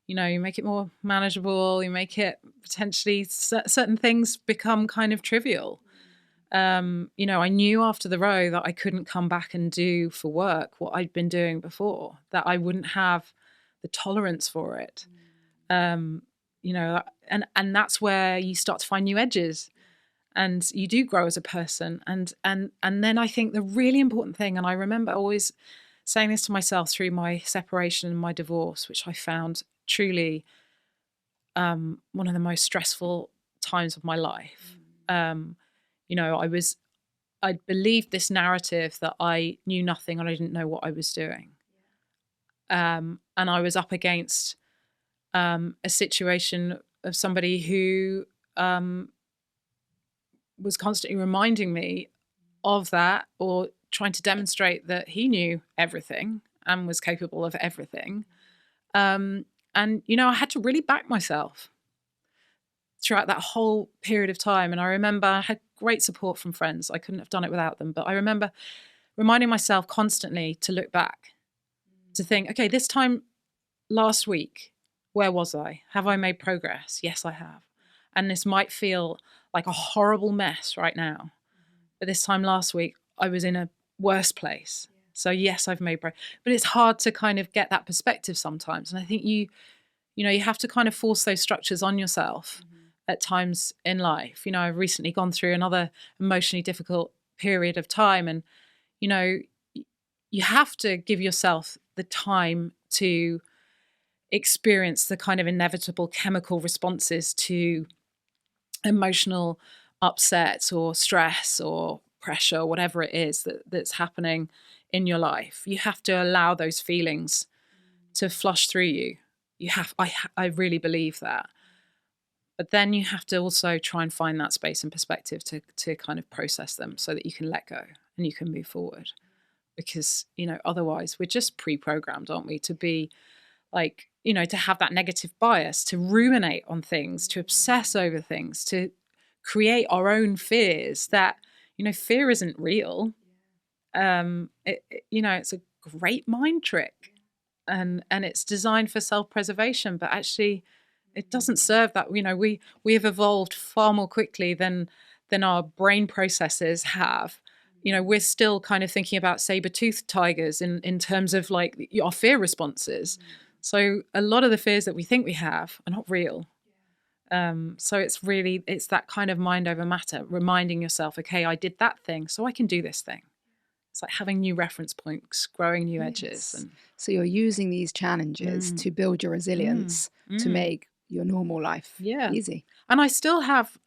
you make it more manageable. You make it potentially certain things become kind of trivial. I knew after the row that I couldn't come back and do for work what I'd been doing before, that I wouldn't have the tolerance for it. And that's where you start to find new edges, and you do grow as a person. And then I think the really important thing, and I remember always saying this to myself through my separation and my divorce, which I found truly one of the most stressful times of my life. I believed this narrative that I knew nothing and I didn't know what I was doing. And I was up against a situation of somebody who was constantly reminding me of that, or trying to demonstrate that he knew everything and was capable of everything. And, I had to really back myself throughout that whole period of time. And I remember I had great support from friends. I couldn't have done it without them. But I remember reminding myself constantly to look back, to think, okay, this time last week, where was I? Have I made progress? Yes, I have. And this might feel like a horrible mess right now. But this time last week, I was in a worse place. So yes, I've made progress. But it's hard to kind of get that perspective sometimes. And I think you have to kind of force those structures on yourself at times in life. I've recently gone through another emotionally difficult period of time, and you have to give yourself the time to experience the kind of inevitable chemical responses to emotional upset or stress or pressure, whatever it is that's happening in your life. You have to allow those feelings to flush through you. I really believe that. But then you have to also try and find that space and perspective to kind of process them so that you can let go and you can move forward. Because, otherwise we're just pre-programmed, aren't we, to be like, to have that negative bias, to ruminate on things, to obsess over things, to create our own fears that, fear isn't real. It's a great mind trick, and it's designed for self-preservation, but actually it doesn't serve that. We have evolved far more quickly than our brain processes have. We're still kind of thinking about saber-toothed tigers in terms of like our fear responses. So a lot of the fears that we think we have are not real. So it's that kind of mind over matter, reminding yourself, okay, I did that thing, so I can do this thing. It's like having new reference points, growing new edges. And so you're using these challenges to build your resilience, to make your normal life easy. And I still have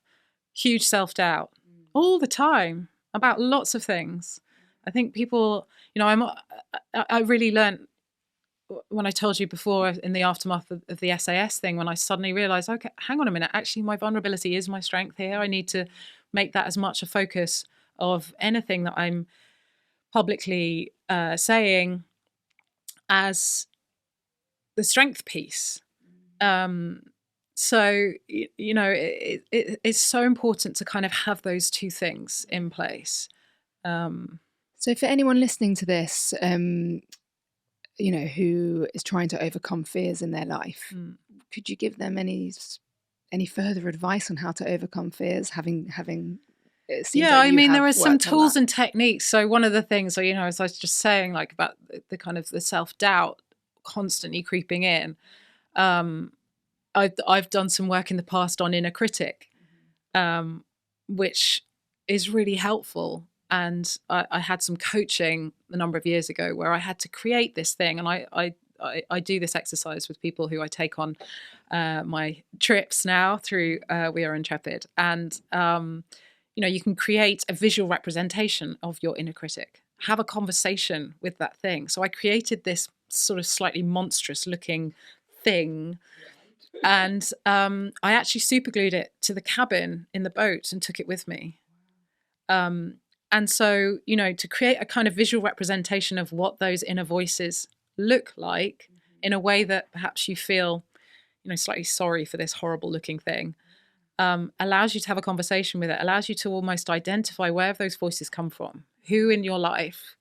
huge self-doubt all the time about lots of things. I think people, I really learned when I told you before in the aftermath of the SAS thing, when I suddenly realized, okay, hang on a minute, actually my vulnerability is my strength here. I need to make that as much a focus of anything that I'm publicly saying as the strength piece. So, it's so important to kind of have those two things in place. So for anyone listening to this, who is trying to overcome fears in their life, could you give them any further advice on how to overcome fears, having it seems Yeah, like I you mean, there have are some worked on tools that. and techniques. So one of the things, as I was just saying, like about the kind of the self-doubt constantly creeping in, I've done some work in the past on inner critic, which is really helpful. And I had some coaching a number of years ago where I had to create this thing. And I do this exercise with people who I take on my trips now through We Are Intrepid. And, you can create a visual representation of your inner critic, have a conversation with that thing. So I created this sort of slightly monstrous looking thing. And I actually superglued it to the cabin in the boat and took it with me. And so, to create a kind of visual representation of what those inner voices look like in a way that perhaps you feel, slightly sorry for this horrible looking thing, allows you to have a conversation with it, allows you to almost identify where those voices come from, who in your life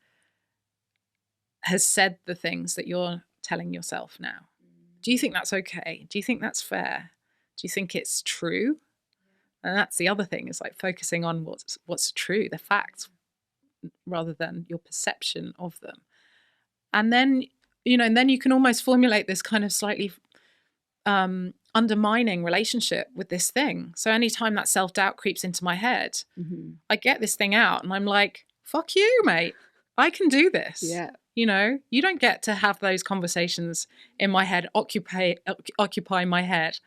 has said the things that you're telling yourself now. Do you think that's okay? Do you think that's fair? Do you think it's true? And that's the other thing, is like focusing on what's true, the facts, rather than your perception of them. And then, you can almost formulate this kind of slightly undermining relationship with this thing. So anytime that self-doubt creeps into my head, I get this thing out and I'm like, fuck you, mate. I can do this. Yeah. You don't get to have those conversations in my head, occupy my head.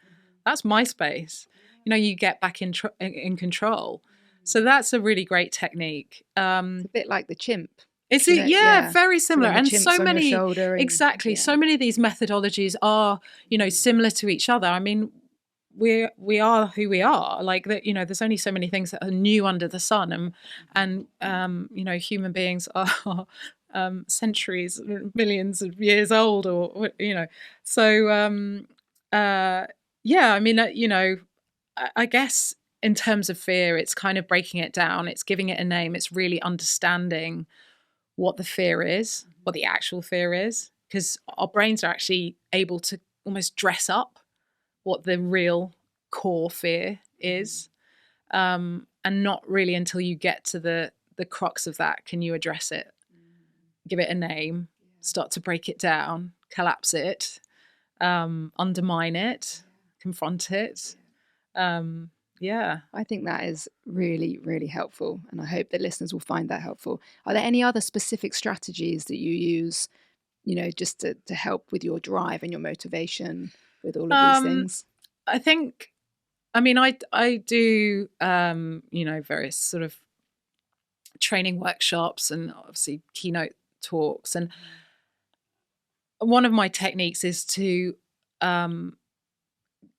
That's my space. You get back in control. So that's a really great technique. It's a bit like the chimp. Is it? Yeah, very similar. So and so many, exactly. So many of these methodologies are, similar to each other. I mean, we are who we are. Like that, there's only so many things that are new under the sun, and human beings are centuries, millions of years old, or So yeah, I mean, I guess in terms of fear, it's kind of breaking it down. It's giving it a name. It's really understanding what the fear is, what the actual fear is, because our brains are actually able to almost dress up what the real core fear is. And not really until you get to the crux of that can you address it, give it a name, start to break it down, collapse it, undermine it, confront it. Yeah. I think that is really, really helpful. And I hope that listeners will find that helpful. Are there any other specific strategies that you use, just to help with your drive and your motivation with all of these things? I think, I do, various sort of training workshops and obviously keynote talks. And one of my techniques is to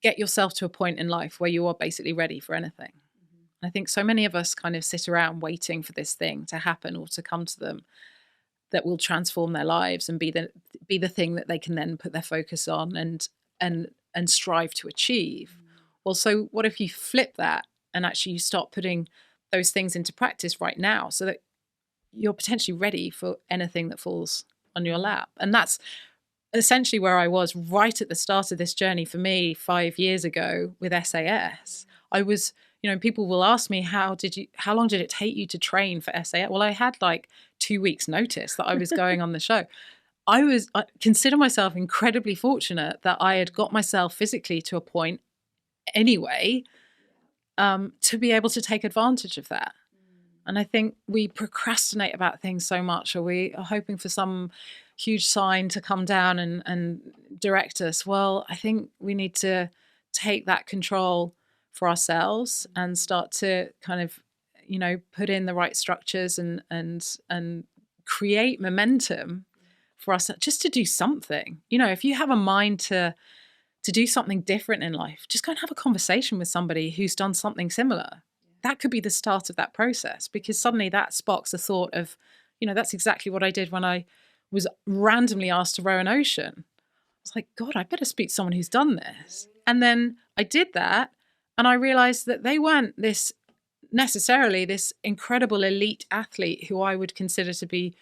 get yourself to a point in life where you are basically ready for anything. I think so many of us kind of sit around waiting for this thing to happen or to come to them that will transform their lives and be the thing that they can then put their focus on and strive to achieve. Well, so what if you flip that and actually you start putting those things into practice right now so that you're potentially ready for anything that falls on your lap? And that's essentially where I was right at the start of this journey for me 5 years ago with SAS. I was, people will ask me, how long did it take you to train for SAS? Well, I had like 2 weeks notice that I was going on the show. I consider myself incredibly fortunate that I had got myself physically to a point anyway, to be able to take advantage of that. And I think we procrastinate about things so much, or we are hoping for some huge sign to come down and direct us. Well, I think we need to take that control for ourselves and start to kind of, put in the right structures and create momentum for us just to do something. If you have a mind to do something different in life, just go and have a conversation with somebody who's done something similar. That could be the start of that process, because suddenly that sparks the thought of, that's exactly what I did when I was randomly asked to row an ocean. I was like, God, I better speak to someone who's done this. And then I did that, and I realized that they weren't this necessarily this incredible elite athlete who I would consider to be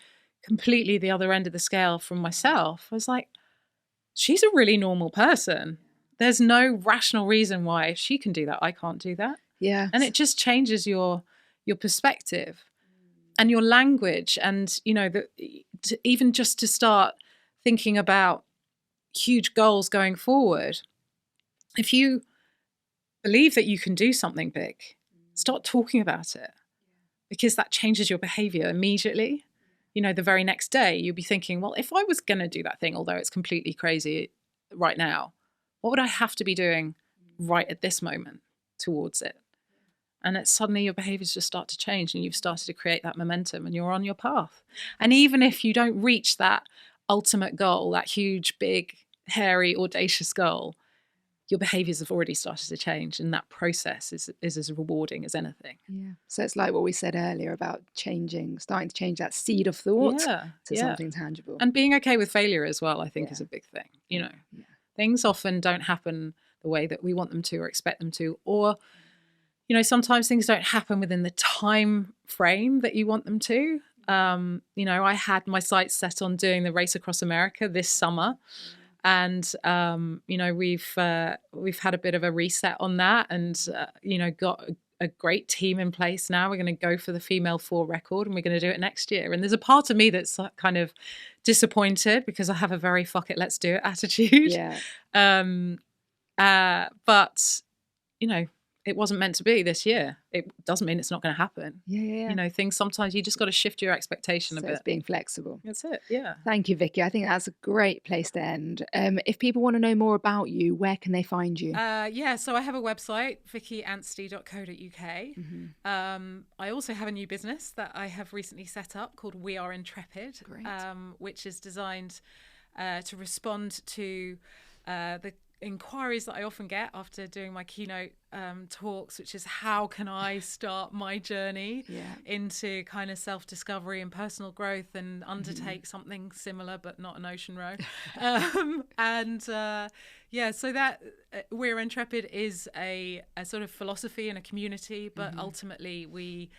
completely the other end of the scale from myself. I was like, she's a really normal person. There's no rational reason why if she can do that, I can't do that. Yeah. And it just changes your perspective and your language. And, you know, even just to start thinking about huge goals going forward, if you believe that you can do something big, start talking about it, because that changes your behavior immediately. You know, the very next day you'll be thinking, well, if I was going to do that thing, although it's completely crazy right now, what would I have to be doing right at this moment towards it? And it's suddenly your behaviors just start to change, and you've started to create that momentum, and you're on your path. And even if you don't reach that ultimate goal, that huge, big, hairy, audacious goal, your behaviors have already started to change, and that process is as rewarding as anything. Yeah. So it's like what we said earlier about starting to change that seed of thought to something tangible. And being okay with failure as well, I think, is a big thing. You know, things often don't happen the way that we want them to or expect them to, or, you know, sometimes things don't happen within the time frame that you want them to. You know, I had my sights set on doing the race across America this summer. And, you know, we've had a bit of a reset on that, and, you know, got a great team in place now. We're going to go for the female 4 record, and we're going to do it next year. And there's a part of me that's kind of disappointed because I have a very fuck it, let's do it attitude. Yeah. But, you know, it wasn't meant to be this year. It doesn't mean it's not going to happen. Yeah. You know, things sometimes you just got to shift your expectation a bit. It's being flexible. That's it. Yeah. Thank you, Vicki. I think that's a great place to end. If people want to know more about you, where can they find you? So I have a website, vickianstey.co.uk. I also have a new business that I have recently set up called We Are Intrepid, which is designed to respond to the inquiries that I often get after doing my keynote talks, which is how can I start my journey into kind of self-discovery and personal growth and undertake something similar but not an ocean row. So that We're Intrepid is a sort of philosophy and a community, but ultimately we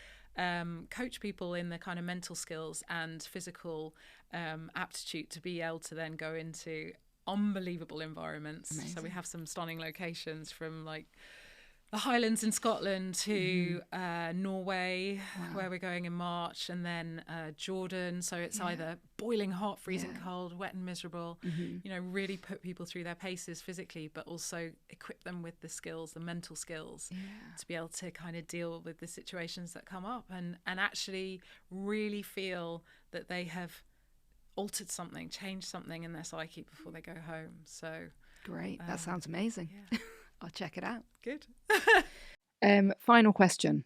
coach people in the kind of mental skills and physical aptitude to be able to then go into unbelievable environments. Amazing. So we have some stunning locations, from like the Highlands in Scotland to Norway, where we're going in March, and then Jordan. So it's either boiling hot, freezing cold, wet and miserable. You know, really put people through their paces physically, but also equip them with the skills, the mental skills, to be able to kind of deal with the situations that come up, and actually really feel that they have altered something, changed something in their psyche before they go home. So great. That sounds amazing. I'll check it out. Good. Final question.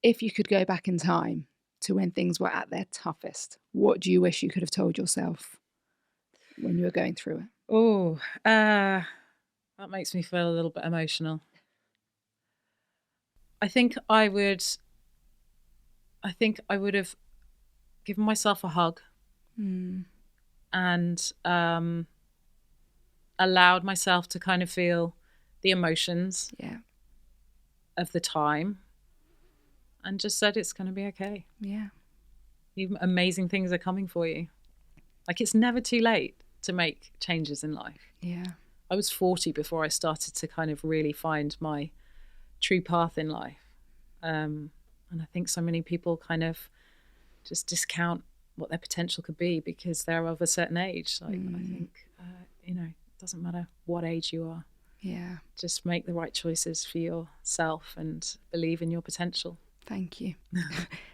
If you could go back in time to when things were at their toughest, what do you wish you could have told yourself when you were going through it? Oh, that makes me feel a little bit emotional. I think I would have given myself a hug. And allowed myself to kind of feel the emotions of the time, and just said it's going to be okay. Even amazing things are coming for you. Like, it's never too late to make changes in life. I was 40 before I started to kind of really find my true path in life, and I think so many people kind of just discount what their potential could be because they're of a certain age. Like, I think, you know, it doesn't matter what age you are. Just make the right choices for yourself and believe in your potential. Thank you.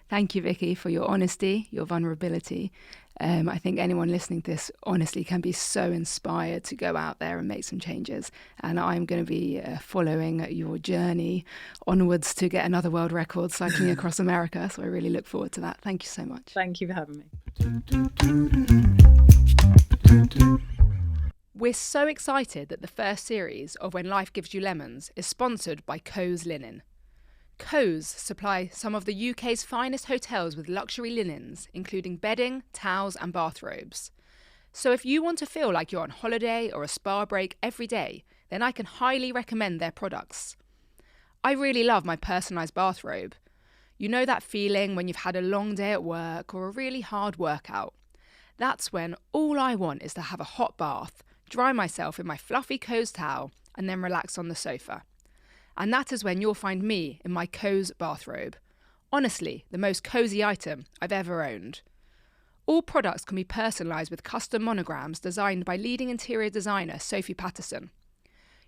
Thank you, Vicki, for your honesty, your vulnerability. I think anyone listening to this honestly can be so inspired to go out there and make some changes. And I'm going to be following your journey onwards to get another world record cycling across America. So I really look forward to that. Thank you so much. Thank you for having me. We're so excited that the first series of When Life Gives You Lemons is sponsored by Co's Linen. Co's supply some of the UK's finest hotels with luxury linens, including bedding, towels and bathrobes. So if you want to feel like you're on holiday or a spa break every day, then I can highly recommend their products. I really love my personalised bathrobe. You know that feeling when you've had a long day at work or a really hard workout? That's when all I want is to have a hot bath, dry myself in my fluffy Co's towel, and then relax on the sofa. And that is when you'll find me in my Co's bathrobe. Honestly, the most cosy item I've ever owned. All products can be personalised with custom monograms designed by leading interior designer Sophie Patterson.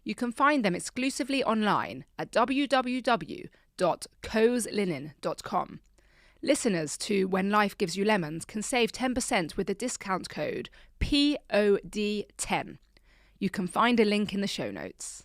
You can find them exclusively online at www.coslinen.com. Listeners to When Life Gives You Lemons can save 10% with the discount code POD10. You can find a link in the show notes.